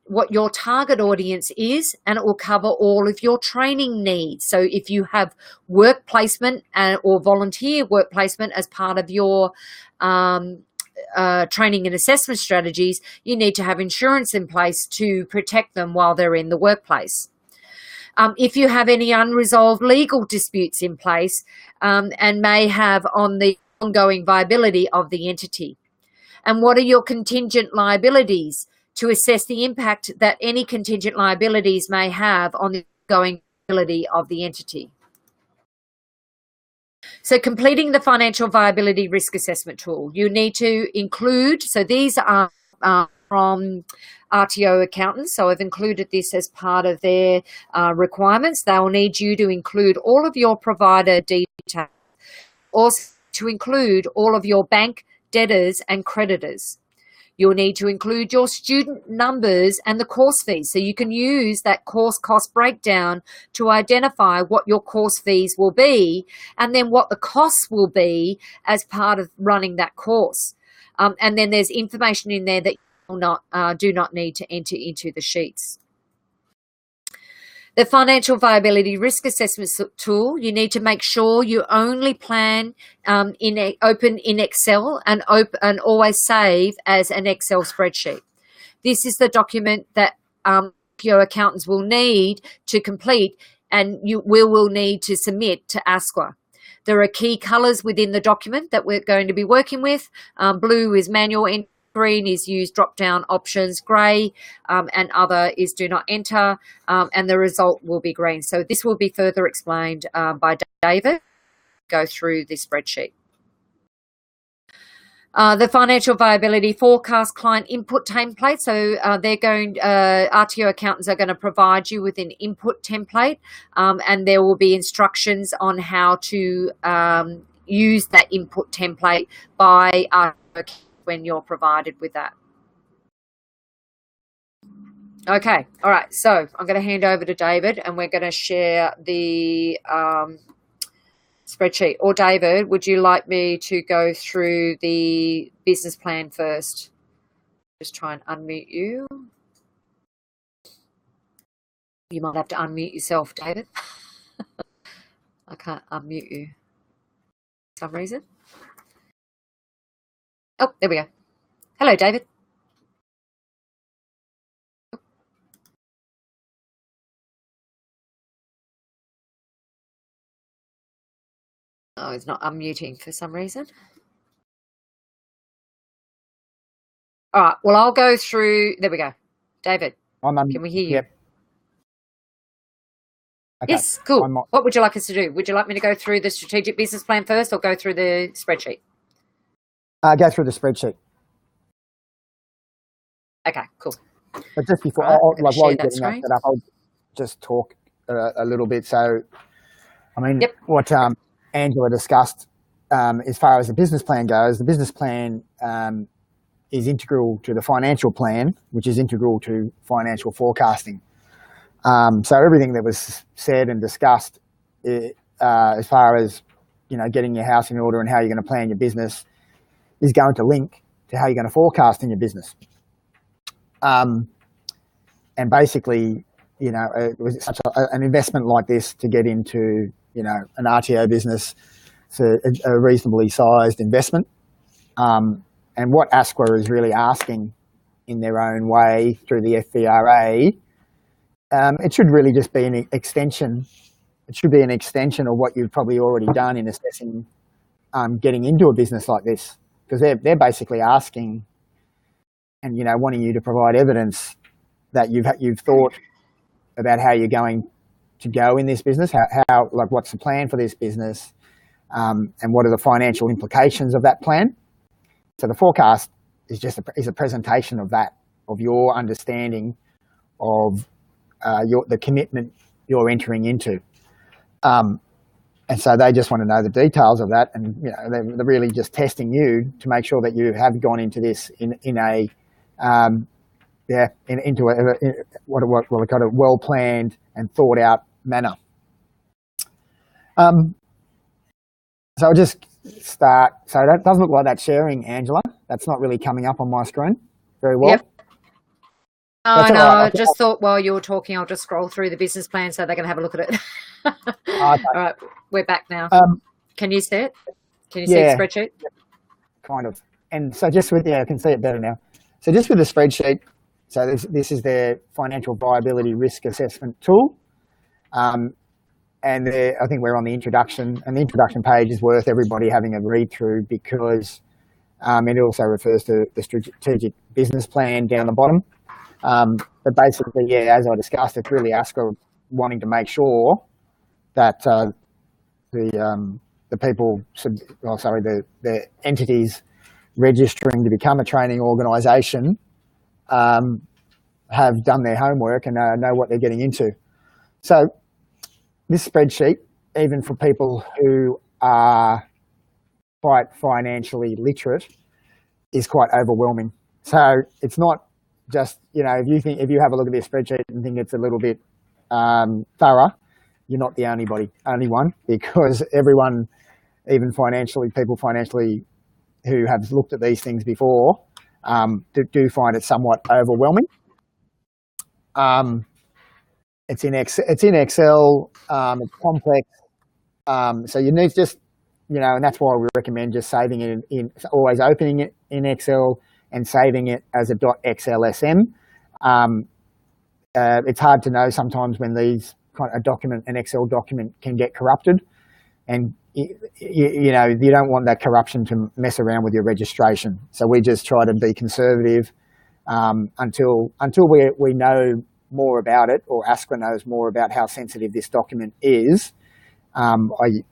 what your target audience is, and it will cover all of your training needs. So if you have work placement or volunteer work placement as part of your training and assessment strategies, you need to have insurance in place to protect them while they're in the workplace. If you have any unresolved legal disputes in place and may have on the ongoing viability of the entity. And what are your contingent liabilities to assess the impact that any contingent liabilities may have on the ongoing viability of the entity. So completing the financial viability risk assessment tool, you need to include, so these are from RTO accountants, so I've included this as part of their requirements. They'll need you to include all of your provider details, also to include all of your bank, debtors and creditors. You'll need to include your student numbers and the course fees. So you can use that course cost breakdown to identify what your course fees will be and then what the costs will be as part of running that course. And then there's information in there that you do not need to enter into the sheets. The financial viability risk assessment tool, you need to make sure you only plan open in Excel and always save as an Excel spreadsheet. This is the document that your accountants will need to complete and you will need to submit to ASQA. There are key colours within the document that we're going to be working with. Blue is manual entry. Green is use drop-down options, grey and other is do not enter, and the result will be green. So this will be further explained by David. Go through this spreadsheet. The financial viability forecast client input template. So RTO accountants are going to provide you with an input template, and there will be instructions on how to use that input template by RTO accountants when you're provided with that. Okay, all right, so I'm going to hand over to David and we're going to share the spreadsheet. Or David, would you like me to go through the business plan first? Just try and unmute you. You might have to unmute yourself, David. I can't unmute you for some reason. Oh, there we go. Hello, David. Oh, it's not unmuting for some reason. All right, well, I'll go through. There we go. David, can we hear you? Yep. Okay. Yes, cool. What would you like us to do? Would you like me to go through the strategic business plan first or go through the spreadsheet? Go through the spreadsheet. Okay, cool. But just before, Right, while you're getting screen. that set up, I'll just talk a little bit. So, I mean, Yep. what Angela discussed as far as the business plan goes, the business plan is integral to the financial plan, which is integral to financial forecasting. So everything that was said and discussed as far as, getting your house in order and how you're going to plan your business is going to link to how you're going to forecast in your business. And basically, it was such an investment like this to get into, an RTO business. It's a reasonably sized investment. And what ASQA is really asking in their own way through the FVRA, it should really just be an extension. It should be an extension of what you've probably already done in assessing getting into a business like this, because they're basically asking and wanting you to provide evidence that you've thought about how you're going to go in this business, how like what's the plan for this business, and what are the financial implications of that plan. So the forecast is just a presentation of that, of your understanding of the commitment you're entering into. And so they just want to know the details of that, and they're really just testing you to make sure that you have gone into this into what we call a well planned and thought out manner. So I'll just start. So that doesn't look like that's sharing, Angela. That's not really coming up on my screen very well. Yep. Oh, That's no, all right. I just thought while you were talking, I'll just scroll through the business plan so they can have a look at it. Okay. All right, we're back now. Can you see it? Can you see the spreadsheet? Kind of. And so just with, I can see it better now. So just with the spreadsheet, so this is their financial viability risk assessment tool. And I think we're on the introduction, and the introduction page is worth everybody having a read through, because it also refers to the strategic business plan down the bottom. But basically, as I discussed, it's really ASQA wanting to make sure that the people, the entities registering to become a training organisation have done their homework and know what they're getting into. So this spreadsheet, even for people who are quite financially literate, is quite overwhelming. So it's not just, if you have a look at this spreadsheet and think it's a little bit thorough, you're not the only one, because everyone, even people financially who have looked at these things before, do find it somewhat overwhelming. It's in Excel. It's complex. So you need just, and that's why we recommend just saving it always opening it in Excel and saving it as a .xlsm. It's hard to know sometimes when an Excel document can get corrupted, and you don't want that corruption to mess around with your registration. So we just try to be conservative until we know more about it, or ASQA knows more about how sensitive this document is. I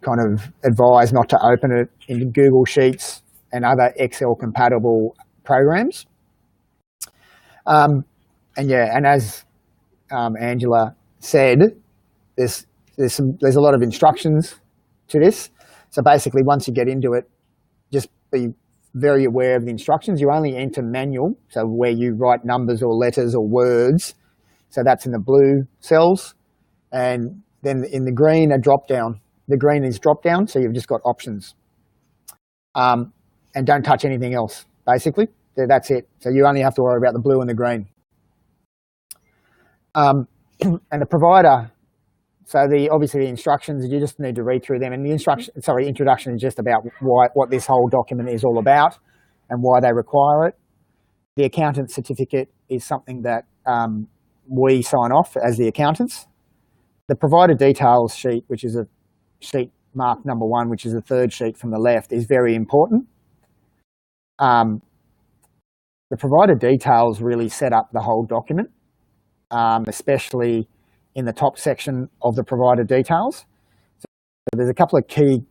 kind of advise not to open it in Google Sheets and other Excel compatible programs. And as Angela said, there's a lot of instructions to this. So basically, once you get into it, just be very aware of the instructions. You only enter manual, so where you write numbers or letters or words. So that's in the blue cells, and then in the green, a drop down. The green is drop down, so you've just got options. And don't touch anything else. Basically, That's it. So you only have to worry about the blue and the green. And the provider, so obviously the instructions, you just need to read through them. And the introduction is just about what this whole document is all about and why they require it. The accountant certificate is something that we sign off as the accountants. The provider details sheet, which is a sheet marked number 1, which is the third sheet from the left, is very important. The provider details really set up the whole document, especially in the top section of the provider details. So there's a couple of key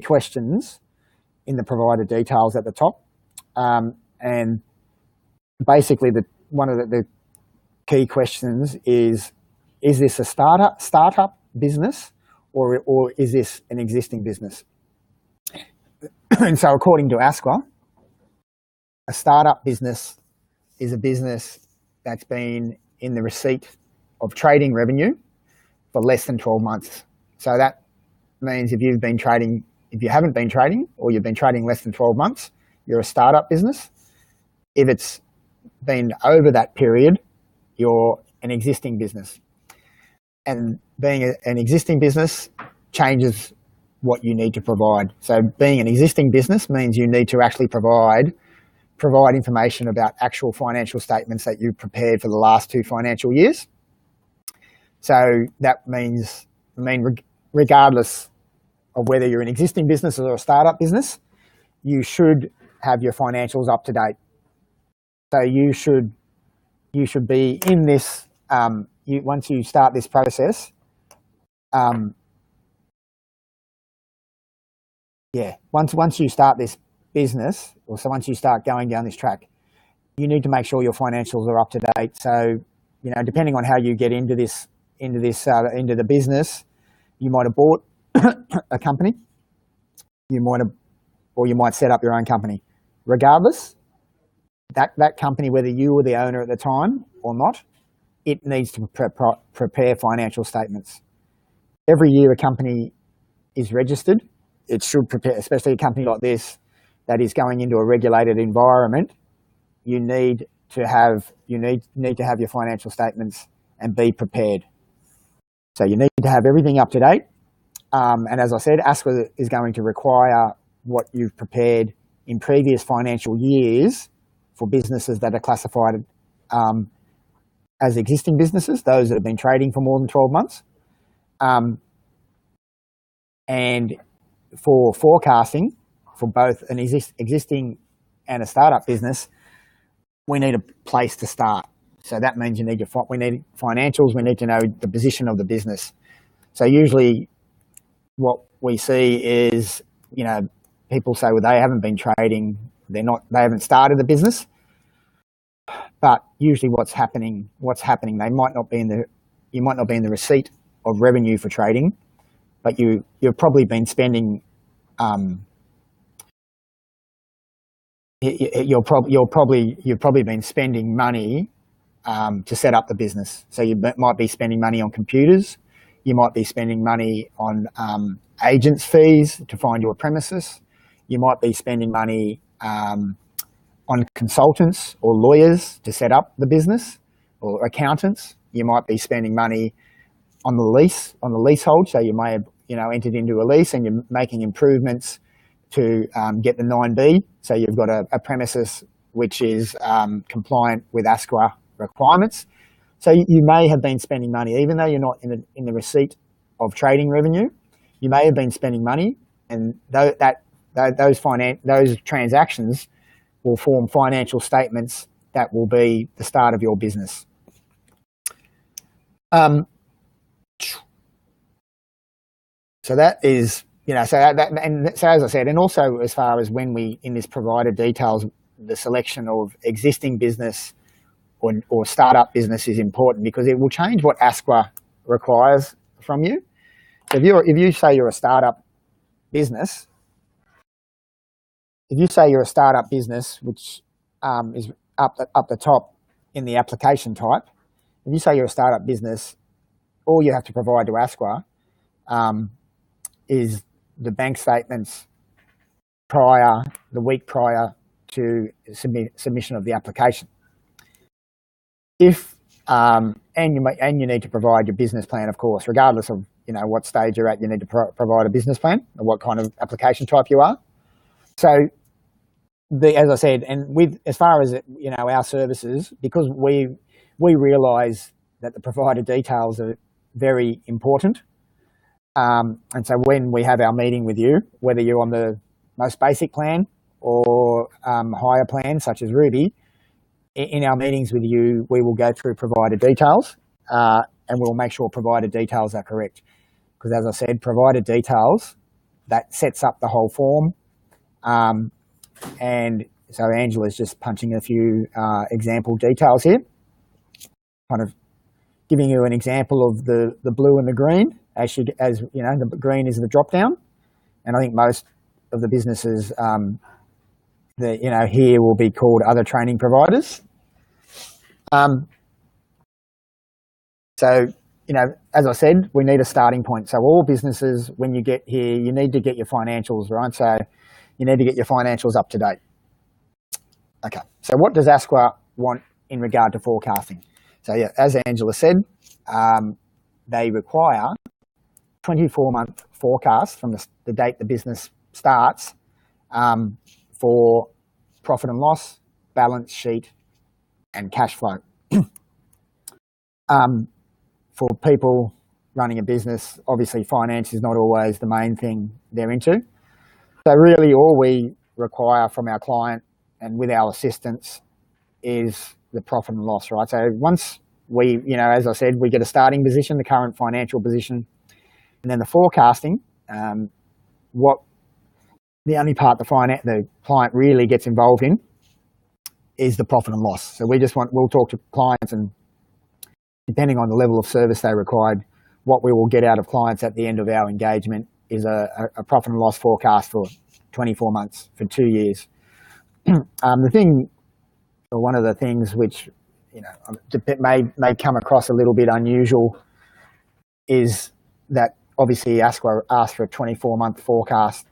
questions in the provider details at the top, and basically one of the key questions is this a startup business or is this an existing business? And so according to ASQA, a startup business is a business that's been in the receipt of trading revenue for less than 12 months. So that means if you haven't been trading or you've been trading less than 12 months, you're a startup business. If it's been over that period, you're an existing business. And being an existing business changes what you need to provide. So being an existing business means you need to actually provide information about actual financial statements that you prepared for the last 2 financial years. So that means, regardless of whether you're an existing business or a startup business, you should have your financials up to date. So you should be in this, once you start this process, once you start this business, once you start going down this track, you need to make sure your financials are up to date. So, depending on how you get into the business, you might have bought a company, or you might set up your own company. Regardless, that company, whether you were the owner at the time or not, it needs to prepare financial statements. Every year a company is registered, it should prepare, especially a company like this that is going into a regulated environment. You need to have your financial statements and be prepared. So you need to have everything up to date. And as I said, ASQA is going to require what you've prepared in previous financial years for businesses that are classified as existing businesses, those that have been trading for more than 12 months. And for forecasting, for both an existing and a startup business, we need a place to start. So that means we need financials, we need to know the position of the business. So usually what we see is, people say, well, they haven't been trading, they haven't started the business. But usually what's happening, you might not be in the receipt of revenue for trading, but you've probably been spending you've probably been spending money to set up the business. So you might be spending money on computers, you might be spending money on agents' fees to find your premises, you might be spending money on consultants or lawyers to set up the business, or accountants. You might be spending money on the leasehold. So you may have entered into a lease and you're making improvements to get the 9B. So you've got a premises which is compliant with ASQA requirements. So you may have been spending money, even though you're not in the receipt of trading revenue. You may have been spending money, and those transactions will form financial statements that will be the start of your business. So that is, so as I said, and also as far as when we, in this provider details, the selection of existing business or startup business is important because it will change what ASQA requires from you. So if you say you're a startup business, which is up the top in the application type, if you say you're a startup business, all you have to provide to ASQA is the bank statements the week prior to submission of the application. If and you need to provide your business plan, of course, regardless of what stage you're at. You need to provide a business plan or what kind of application type you are. So, as I said, and as far as our services, because we realise that the provider details are very important, and so when we have our meeting with you, whether you're on the most basic plan or higher plans such as Ruby, in our meetings with you, we will go through provider details and we'll make sure provider details are correct. Because as I said, provider details, that sets up the whole form. And so Angela's just punching a few example details here, kind of giving you an example of the blue and the green, as the green is the drop down. And I think most of the businesses here will be called other training providers. So, as I said, we need a starting point. So all businesses, when you get here, you need to get your financials, right? So you need to get your financials up to date. Okay, so what does ASQA want in regard to forecasting? So yeah, as Angela said, they require 24-month forecast from the date the business starts for profit and loss, balance sheet, and cash flow. For people running a business, obviously finance is not always the main thing they're into. So really all we require from our client and with our assistance is the profit and loss, right? So once we, as I said, we get a starting position, the current financial position, and then the forecasting, the only part the client really gets involved in is the profit and loss. So we'll talk to clients, and depending on the level of service they required, what we will get out of clients at the end of our engagement is a profit and loss forecast for 24 months, for 2 years. One of the things which may come across a little bit unusual is that obviously ASQA asked for a 24-month forecast,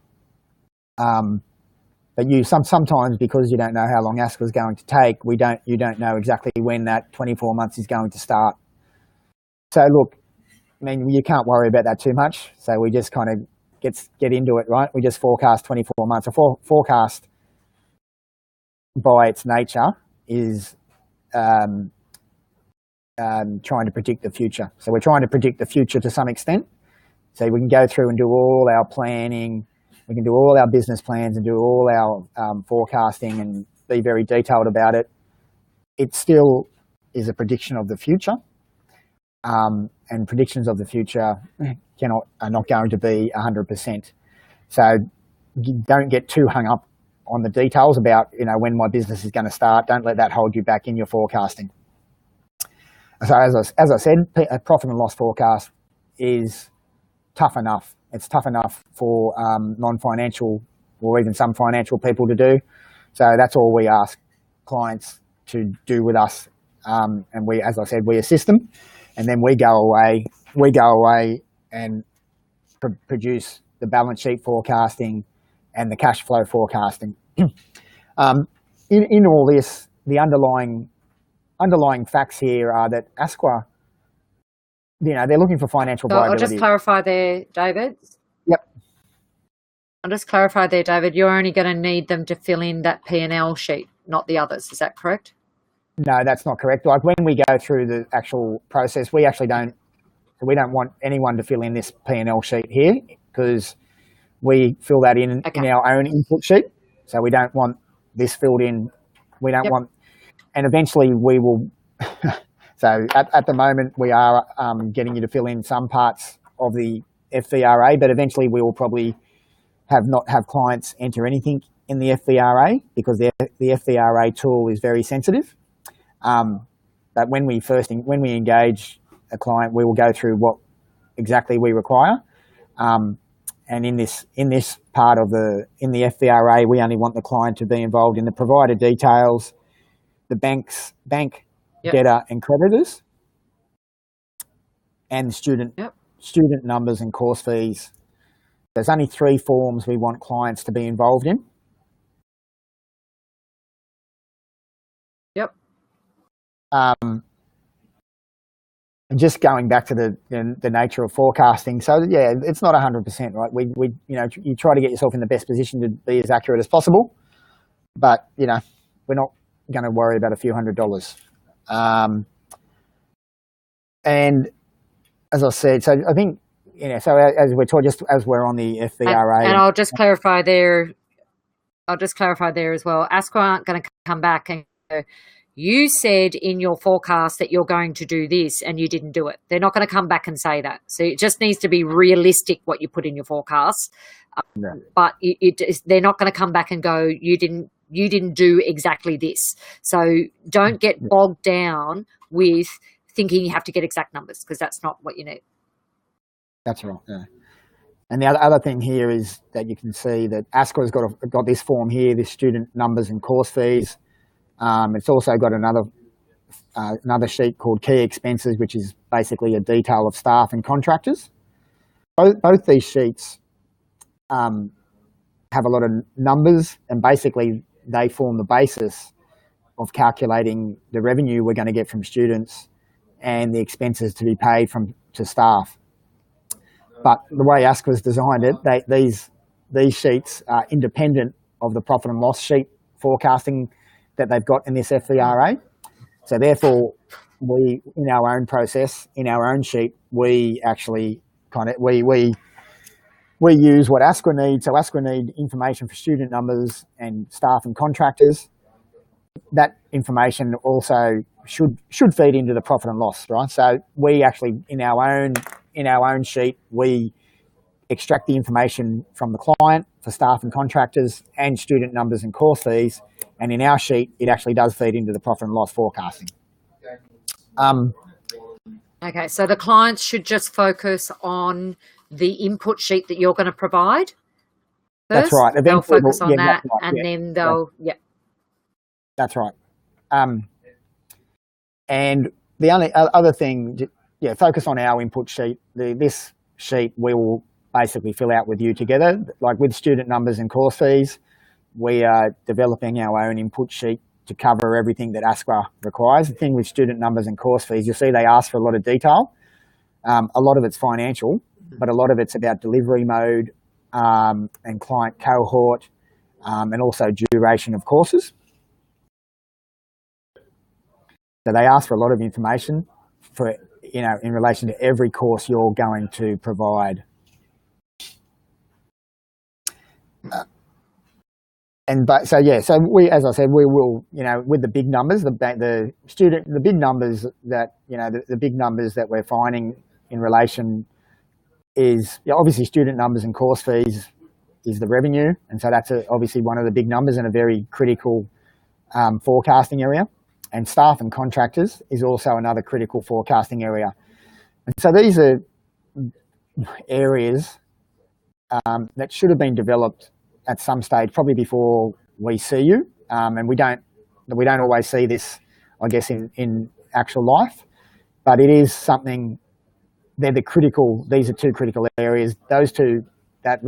but sometimes because you don't know how long ASQA is going to take, you don't know exactly when that 24 months is going to start. So look, you can't worry about that too much. So we just kind of get into it, right? We just forecast 24 months. A forecast by its nature is trying to predict the future. So we're trying to predict the future to some extent. So we can go through and do all our planning, we can do all our business plans and do all our forecasting and be very detailed about it. It still is a prediction of the future. And predictions of the future are not going to be 100%. So you don't get too hung up on the details about when my business is going to start. Don't let that hold you back in your forecasting. So as I said, a profit and loss forecast is tough enough. It's tough enough for non-financial or even some financial people to do. So that's all we ask clients to do with us. And we, as I said, we assist them. And then we go away and produce the balance sheet forecasting and the cash flow forecasting. In all this, the underlying facts here are that ASQA, they're looking for financial viability. I'll just clarify there, David. Yep. I'll just clarify there, David. You're only going to need them to fill in that P&L sheet, not the others. Is that correct? No, that's not correct. Like when we go through the actual process, we don't want anyone to fill in this P&L sheet here because we fill that in our own input sheet. So we don't want this filled in. We don't want, and eventually we will. So at the moment we are getting you to fill in some parts of the FVRA, but eventually we will probably not have clients enter anything in the FVRA because the FVRA tool is very sensitive. But when we engage a client, we will go through what exactly we require. And in this part of the FVRA, we only want the client to be involved in the provider details, the bank, debtor and creditors, and student numbers and course fees. There's only 3 forms we want clients to be involved in. And just going back to the nature of forecasting, so yeah, it's not 100%, right? We you try to get yourself in the best position to be as accurate as possible, but we're not going to worry about a few $100s. And as I said, so I think so as we're taught, just as we're on the FVRA, and I'll just clarify there. As well. ASQA aren't going to come back and go, you said in your forecast that you're going to do this and you didn't do it. They're not going to come back and say that. So it just needs to be realistic what you put in your forecast. But they're not going to come back and go, you didn't do exactly this. So don't get bogged down with thinking you have to get exact numbers, because that's not what you need. That's right. Yeah. And the other thing here is that you can see that ASQA's got this form here, this student numbers and course fees. It's also got another sheet called key expenses, which is basically a detail of staff and contractors. Both these sheets have a lot of numbers, and basically they form the basis of calculating the revenue we're going to get from students and the expenses to be paid to staff. But the way ASQA's designed it, these sheets are independent of the profit and loss sheet forecasting that they've got in this FVRA. So therefore, we, in our own process, in our own sheet, we actually we use what ASQA needs. So ASQA need information for student numbers and staff and contractors. That information also should feed into the profit and loss, right? So we actually, in our own sheet, we extract the information from the client for staff and contractors and student numbers and course fees. And in our sheet, it actually does feed into the profit and loss forecasting. Okay, so the clients should just focus on the input sheet that you're going to provide first. That's right. They'll focus on that, right. And then they'll, That's right. And the only other thing, focus on our input sheet. This sheet we will basically fill out with you together, like with student numbers and course fees. We are developing our own input sheet to cover everything that ASQA requires. The thing with student numbers and course fees, you'll see they ask for a lot of detail. A lot of it's financial, but a lot of it's about delivery mode and client cohort and also duration of courses. So they ask for a lot of information for, in relation to every course you're going to provide. So we, as I said, we will, with the big numbers, the big numbers that, the big numbers that we're finding in relation is obviously student numbers and course fees is the revenue. And so that's obviously one of the big numbers and a very critical forecasting area. And staff and contractors is also another critical forecasting area. And so these are areas that should have been developed at some stage, probably before we see you. And we don't always see this, I guess, in actual life. But it is something, these are two critical areas. Those two, the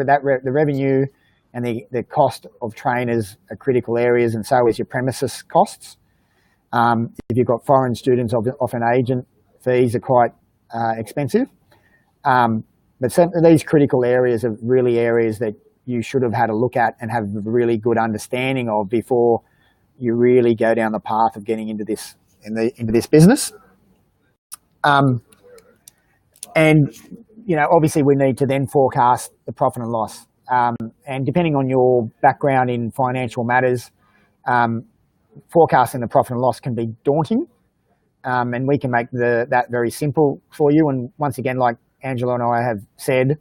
revenue and the cost of trainers are critical areas, and so is your premises costs. If you've got foreign students, often agent fees are quite expensive. But these critical areas are really areas that you should have had a look at and have a really good understanding of before you really go down the path of getting into this business. And obviously we need to then forecast the profit and loss. And depending on your background in financial matters, forecasting the profit and loss can be daunting, and we can make that very simple for you. And once again, like Angela and I have said,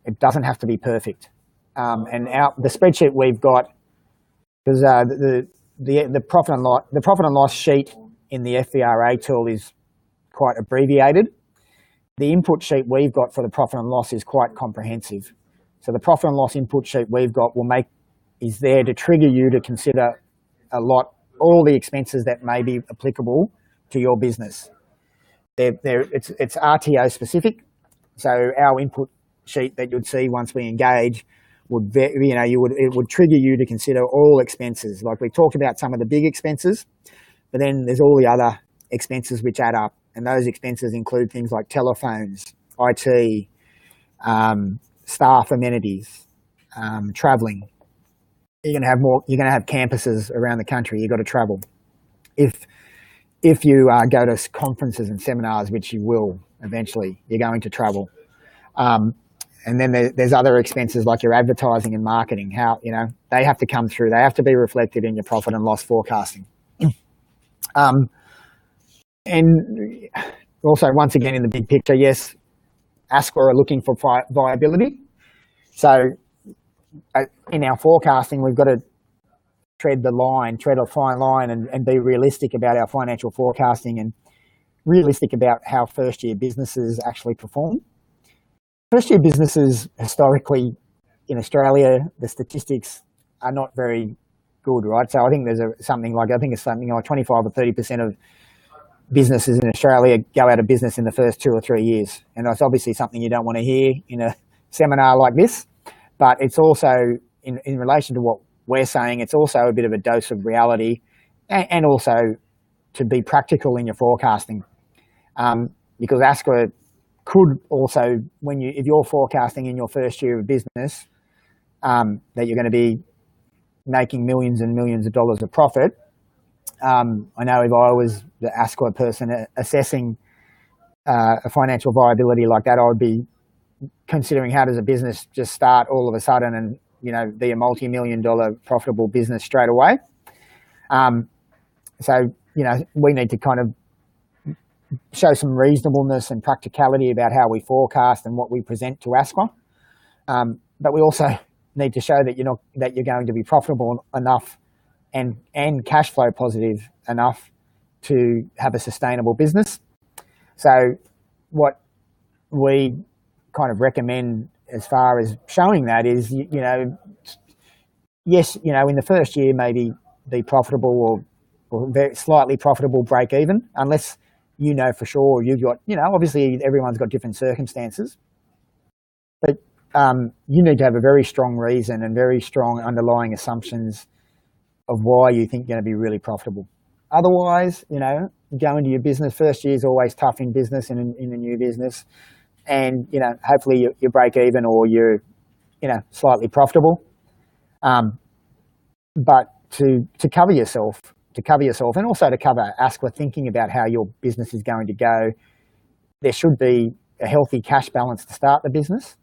it doesn't have to be perfect. And the spreadsheet we've got, because the profit and loss sheet in the FVRA tool is quite abbreviated. The input sheet we've got for the profit and loss is quite comprehensive. So the profit and loss input sheet we've got is there to trigger you to consider all the expenses that may be applicable to your business. It's RTO specific. So our input sheet that you'd see once we engage it would trigger you to consider all expenses. Like we talked about some of the big expenses, but then there's all the other expenses which add up, and those expenses include things like telephones, IT, staff amenities, travelling. You're going to have more. You're going to have campuses around the country. You've got to travel. If you go to conferences and seminars, which you will eventually, you're going to travel. And then there's other expenses like your advertising and marketing. How they have to come through. They have to be reflected in your profit and loss forecasting. And also, once again, in the big picture, yes, ASQA are looking for viability. So in our forecasting, we've got to tread a fine line and be realistic about our financial forecasting and realistic about how first-year businesses actually perform. First-year businesses, historically, in Australia, the statistics are not very good, right? So I think it's something like 25 or 30% of businesses in Australia go out of business in the first 2 or 3 years. And that's obviously something you don't want to hear in a seminar like this. But it's also, in relation to what we're saying, it's also a bit of a dose of reality and also to be practical in your forecasting. Because ASQA could also, if you're forecasting in your first year of business, that you're going to be making millions and millions of dollars of profit. I know if I was the ASQA person assessing a financial viability like that, I would be considering how does a business just start all of a sudden and be a multi-million-dollar profitable business straight away. So we need to kind of show some reasonableness and practicality about how we forecast and what we present to ASQA. But we also need to show that you're going to be profitable enough and cash flow positive enough to have a sustainable business. So what we kind of recommend as far as showing that is, yes, in the first year maybe be profitable or very slightly profitable, break even, unless for sure you've got, obviously everyone's got different circumstances, but you need to have a very strong reason and very strong underlying assumptions of why you think you're going to be really profitable. Otherwise, go into your business. First year is always tough in business and in a new business. And, hopefully you break even or you're, slightly profitable. But to cover yourself and also to cover ASQA thinking about how your business is going to go, there should be a healthy cash balance to start the business,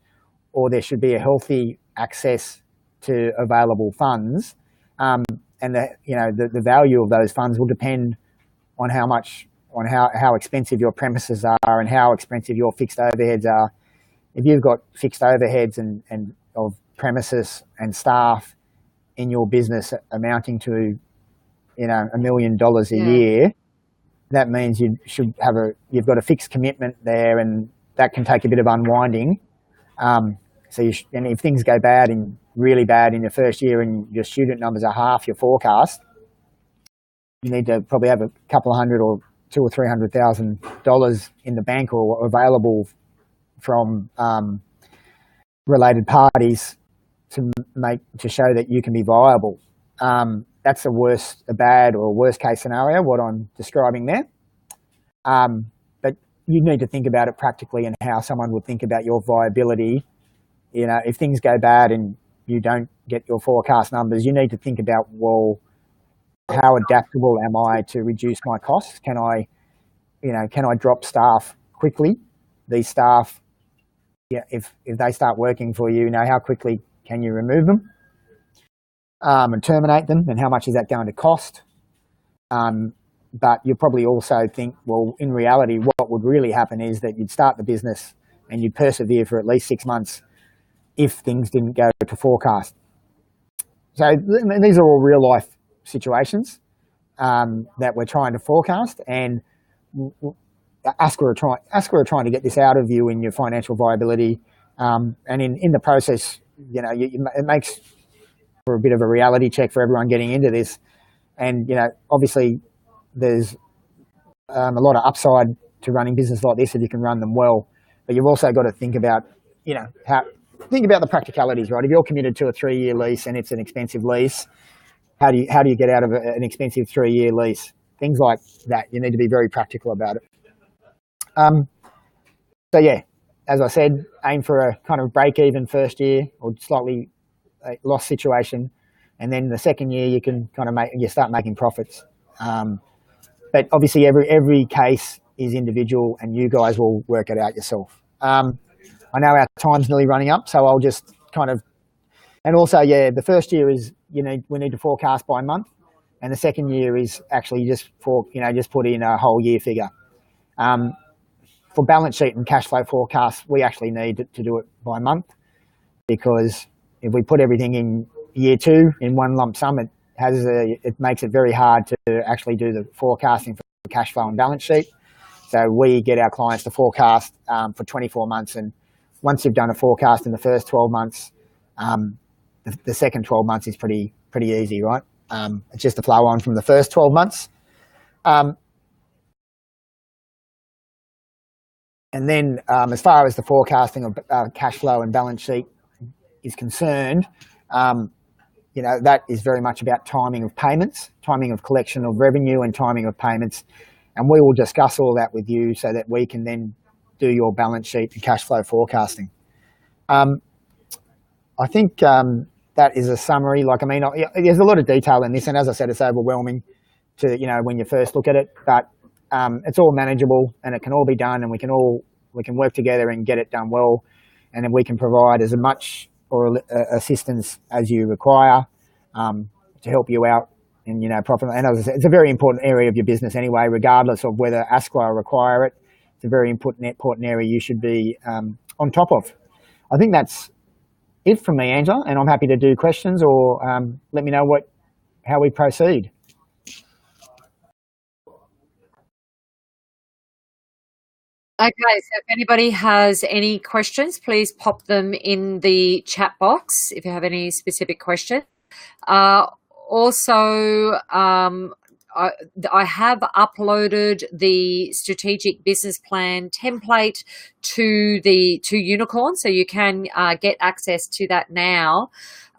or there should be a healthy access to available funds. And the value of those funds will depend on how expensive your premises are and how expensive your fixed overheads are. If you've got fixed overheads and of premises and staff in your business amounting to $1 million a year, that means you've got a fixed commitment there, and that can take a bit of unwinding. And if things go bad and really bad in your first year and your student numbers are half your forecast, you need to probably have a couple of $100,000 or $200,000 or $300,000 in the bank or available from related parties to show that you can be viable. That's a bad or worst case scenario, what I'm describing there. But you need to think about it practically and how someone would think about your viability. If things go bad and you don't get your forecast numbers, you need to think about, well, how adaptable am I to reduce my costs? Can I drop staff quickly? These staff, if they start working for you, how quickly can you remove them and terminate them, and how much is that going to cost? But you probably also think, well, in reality, what would really happen is that you'd start the business and you'd persevere for at least 6 months if things didn't go to forecast. So these are all real life situations that we're trying to forecast, and ASQA are trying to get this out of you in your financial viability, and in the process, it makes for a bit of a reality check for everyone getting into this. And obviously there's a lot of upside to running business like this if you can run them well, but you've also got to think about the practicalities, right? If you're committed to a 3-year lease and it's an expensive lease, how do you get out of an expensive 3-year lease? things like that. You need to be very practical about it. So yeah, as I said, aim for a kind of break-even first year or slightly loss situation, and then the second year you can kind of start making profits. But obviously every case is individual, and you guys will work it out yourself. I know our time's nearly running up, so I'll just kind of, and also the first year is we need to forecast by month, and the second year is actually just put in a whole year figure. For balance sheet and cash flow forecasts, we actually need to do it by month, because if we put everything in year 2 in one lump sum, it makes it very hard to actually do the forecasting for cash flow and balance sheet. So we get our clients to forecast for 24 months, and once you've done a forecast in the first 12 months, the second 12 months is pretty easy, right? It's just a flow on from the first 12 months. And then as far as the forecasting of cash flow and balance sheet is concerned, that is very much about timing of payments, timing of collection of revenue, and timing of payments. And we will discuss all that with you so that we can then do your balance sheet and cash flow forecasting. I think that is a summary. There's a lot of detail in this, and as I said, it's overwhelming to when you first look at it. But it's all manageable, and it can all be done, and we can work together and get it done well, and then we can provide as much assistance as you require to help you out and properly. And as I said, it's a very important area of your business anyway, regardless of whether ASQA require it. It's a very important area you should be on top of. I think that's it from me, Angela, and I'm happy to do questions or let me know how we proceed. Okay, so if anybody has any questions, please pop them in the chat box if you have any specific questions. Also, I have uploaded the strategic business plan template to Unicorn, so you can get access to that now.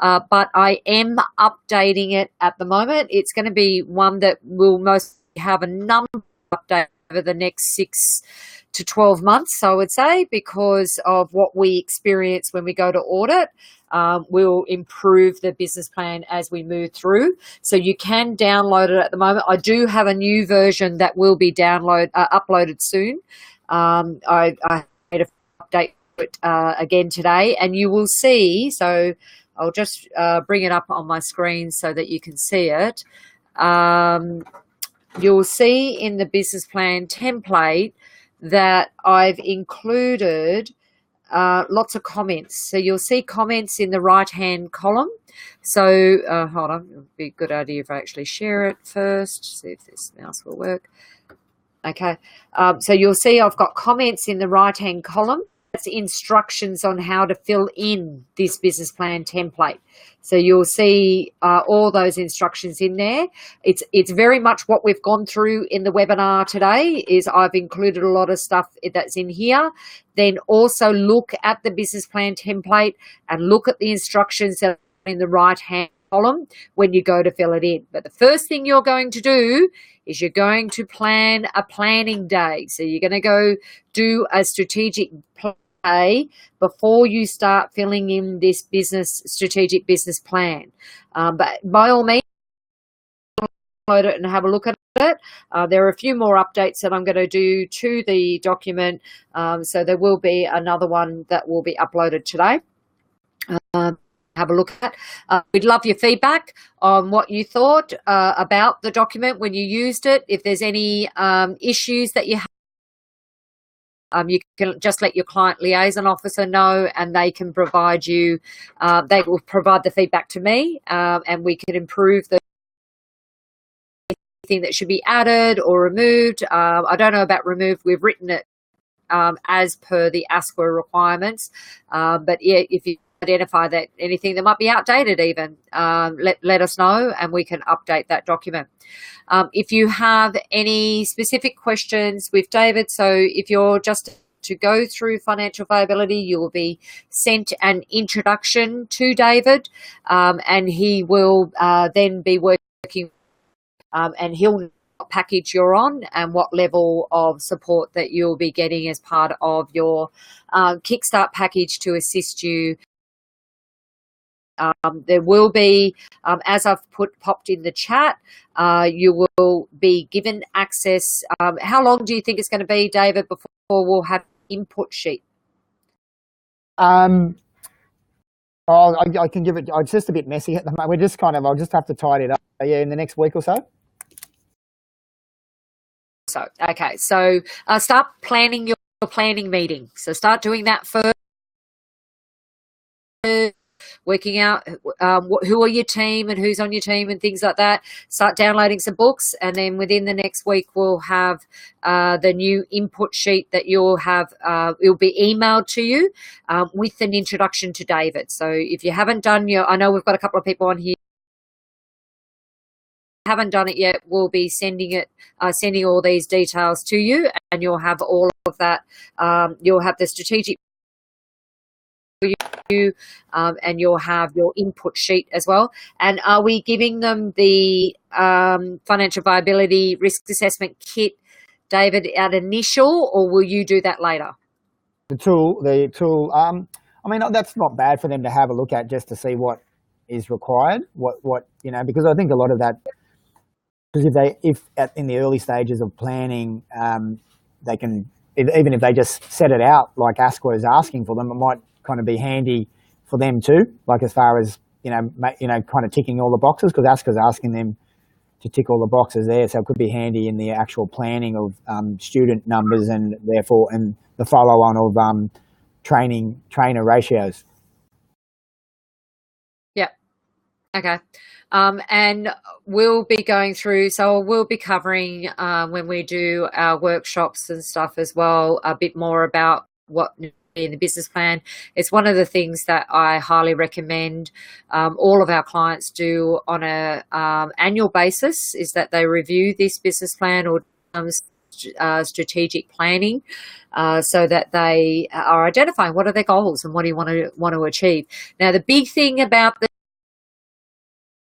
But I am updating it at the moment. It's going to be one that will most have a number of updates over the next 6 to 12 months, I would say, because of what we experience when we go to audit. We'll improve the business plan as we move through. So you can download it at the moment. I do have a new version that will be uploaded soon. I made an update it again today, and you will see. So I'll just bring it up on my screen so that you can see it. You'll see in the business plan template that I've included lots of comments. So you'll see comments in the right-hand column. So hold on, it would be a good idea if I actually share it first, see if this mouse will work. Okay, so you'll see I've got comments in the right-hand column. That's instructions on how to fill in this business plan template. So you'll see all those instructions in there. It's very much what we've gone through in the webinar today. Is I've included a lot of stuff that's in here. Then also look at the business plan template and look at the instructions that are in the right-hand column when you go to fill it in. But the first thing you're going to do is you're going to plan a planning day. So you're going to go do a strategic plan before you start filling in this strategic business plan. But by all means, download it and have a look at it. There are a few more updates that I'm going to do to the document, so there will be another one that will be uploaded today. Have a look at. We'd love your feedback on what you thought about the document when you used it. If there's any issues that you have, you can just let your client liaison officer know, and they can provide you, they will provide the feedback to me, and we can improve anything that should be added or removed. I don't know about removed. We've written it as per the ASQA requirements. But yeah, if you identify that anything that might be outdated even, let us know and we can update that document. If you have any specific questions with David, so if you're just to go through financial viability, you will be sent an introduction to David, and he will then be working, and he'll package you're on and what level of support that you'll be getting as part of your Kickstart package to assist you. There will be, as I've popped in the chat, you will be given access. How long do you think it's going to be, David, before we'll have input sheet? I can give it. It's just a bit messy at the moment. We're just I'll just have to tidy it up. Yeah, in the next week or so. So, okay. So start planning your planning meeting. So start doing that first. Working out who are your team and who's on your team and things like that. Start downloading some books, and then within the next week we'll have the new input sheet that you'll have. It'll be emailed to you with an introduction to David. So if you haven't done I know we've got a couple of people on here. Haven't done it yet, we'll be sending all these details to you, and you'll have all of that. You'll have the strategic and you'll have your input sheet as well. And are we giving them the financial viability risk assessment kit, David, at initial, or will you do that later? The tool. I mean, that's not bad for them to have a look at, just to see what is required. What because I think a lot of that. Because if in the early stages of planning, they can, even if they just set it out like ASQA is asking for them, it might kind of be handy for them too. Like as far as kind of ticking all the boxes, because ASQA is asking them to tick all the boxes there, so it could be handy in the actual planning of student numbers and therefore the follow-on of trainer ratios. Yeah. Okay. And we'll be going through, so we'll be covering when we do our workshops and stuff as well, a bit more about what in the business plan. It's one of the things that I highly recommend all of our clients do on a annual basis, is that they review this business plan or strategic planning so that they are identifying what are their goals and what do you want to achieve. Now, the big thing about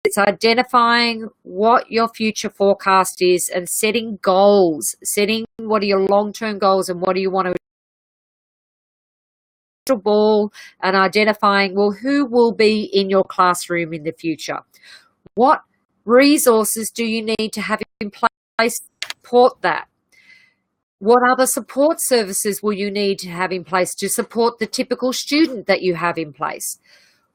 it's identifying what your future forecast is and setting goals, setting what are your long-term goals and what do you want to ball, and identifying, well, who will be in your classroom in the future? What resources do you need to have in place to support that? What other support services will you need to have in place to support the typical student that you have in place?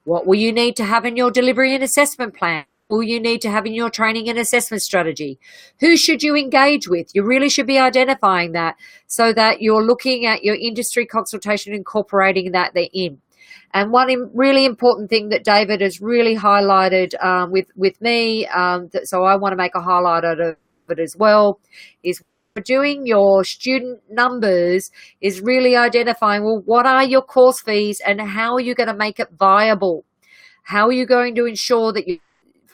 What will you need to have in your delivery and assessment plan? Will you need to have in your training and assessment strategy? Who should you engage with? You really should be identifying that so that you're looking at your industry consultation, incorporating that in. And one really important thing that David has really highlighted with me, so I want to make a highlight out of it as well, is doing your student numbers is really identifying, well, what are your course fees and how are you going to make it viable? How are you going to ensure that your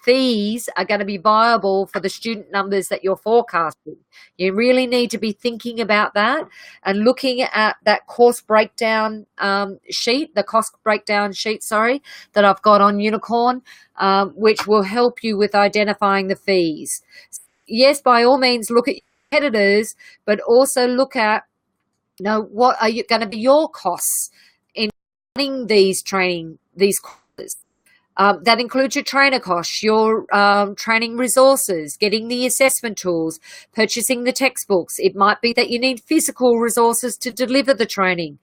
fees are going to be viable for the student numbers that you're forecasting? You really need to be thinking about that and looking at that course breakdown sheet, the cost breakdown sheet, that I've got on Unicorn, which will help you with identifying the fees. Yes, by all means, look at competitors, but also look at, what are going to be your costs in running these courses. That includes your trainer costs, your training resources, getting the assessment tools, purchasing the textbooks. It might be that you need physical resources to deliver the training.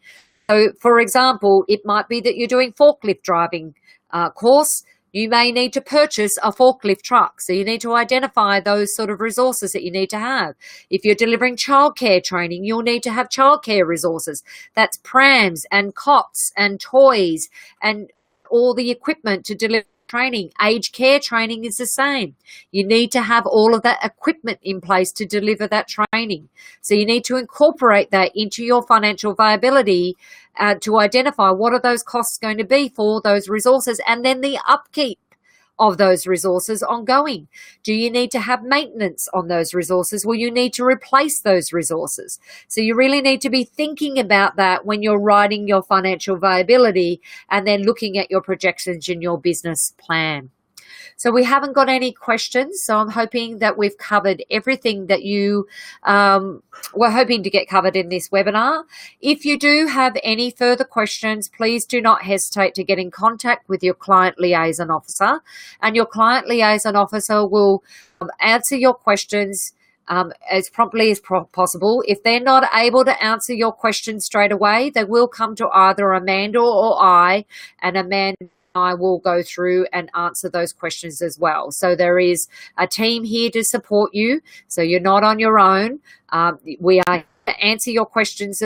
So, for example, it might be that you're doing forklift driving course. You may need to purchase a forklift truck. So you need to identify those sort of resources that you need to have. If you're delivering childcare training, you'll need to have childcare resources. That's prams and cots and toys and all the equipment to deliver training. Aged care training is the same. You need to have all of that equipment in place to deliver that training. So you need to incorporate that into your financial viability to identify what are those costs going to be for those resources, and then the upkeep of those resources ongoing. Do you need to have maintenance on those resources? Will you need to replace those resources? So you really need to be thinking about that when you're writing your financial viability and then looking at your projections in your business plan. So we haven't got any questions. So I'm hoping that we've covered everything that you were hoping to get covered in this webinar. If you do have any further questions, please do not hesitate to get in contact with your client liaison officer, and your client liaison officer will answer your questions as promptly as possible. If they're not able to answer your questions straight away, they will come to either Amanda or I, and Amanda and I will go through and answer those questions as well. So there is a team here to support you, so you're not on your own. We are here to answer your questions.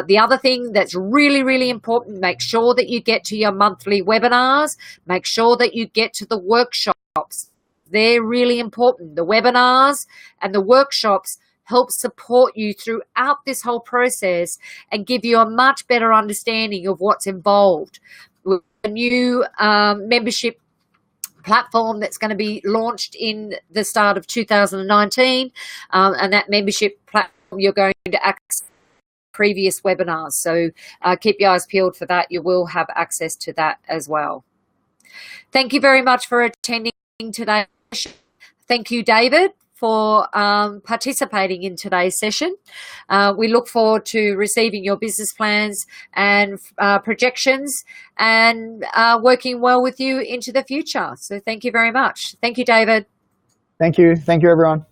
The other thing that's really, really important, make sure that you get to your monthly webinars, make sure that you get to the workshops. They're really important. The webinars and the workshops help support you throughout this whole process and give you a much better understanding of what's involved. With a new membership platform that's going to be launched in the start of 2019, and that membership platform you're going to access previous webinars. So keep your eyes peeled for that. You will have access to that as well. Thank you very much for attending today. Thank you, David, for participating in today's session. We look forward to receiving your business plans and projections and working well with you into the future. So thank you very much. Thank you, David. Thank you. Thank you, everyone.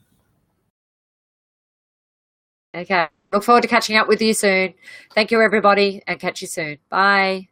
Okay. Look forward to catching up with you soon. Thank you, everybody, and catch you soon. Bye.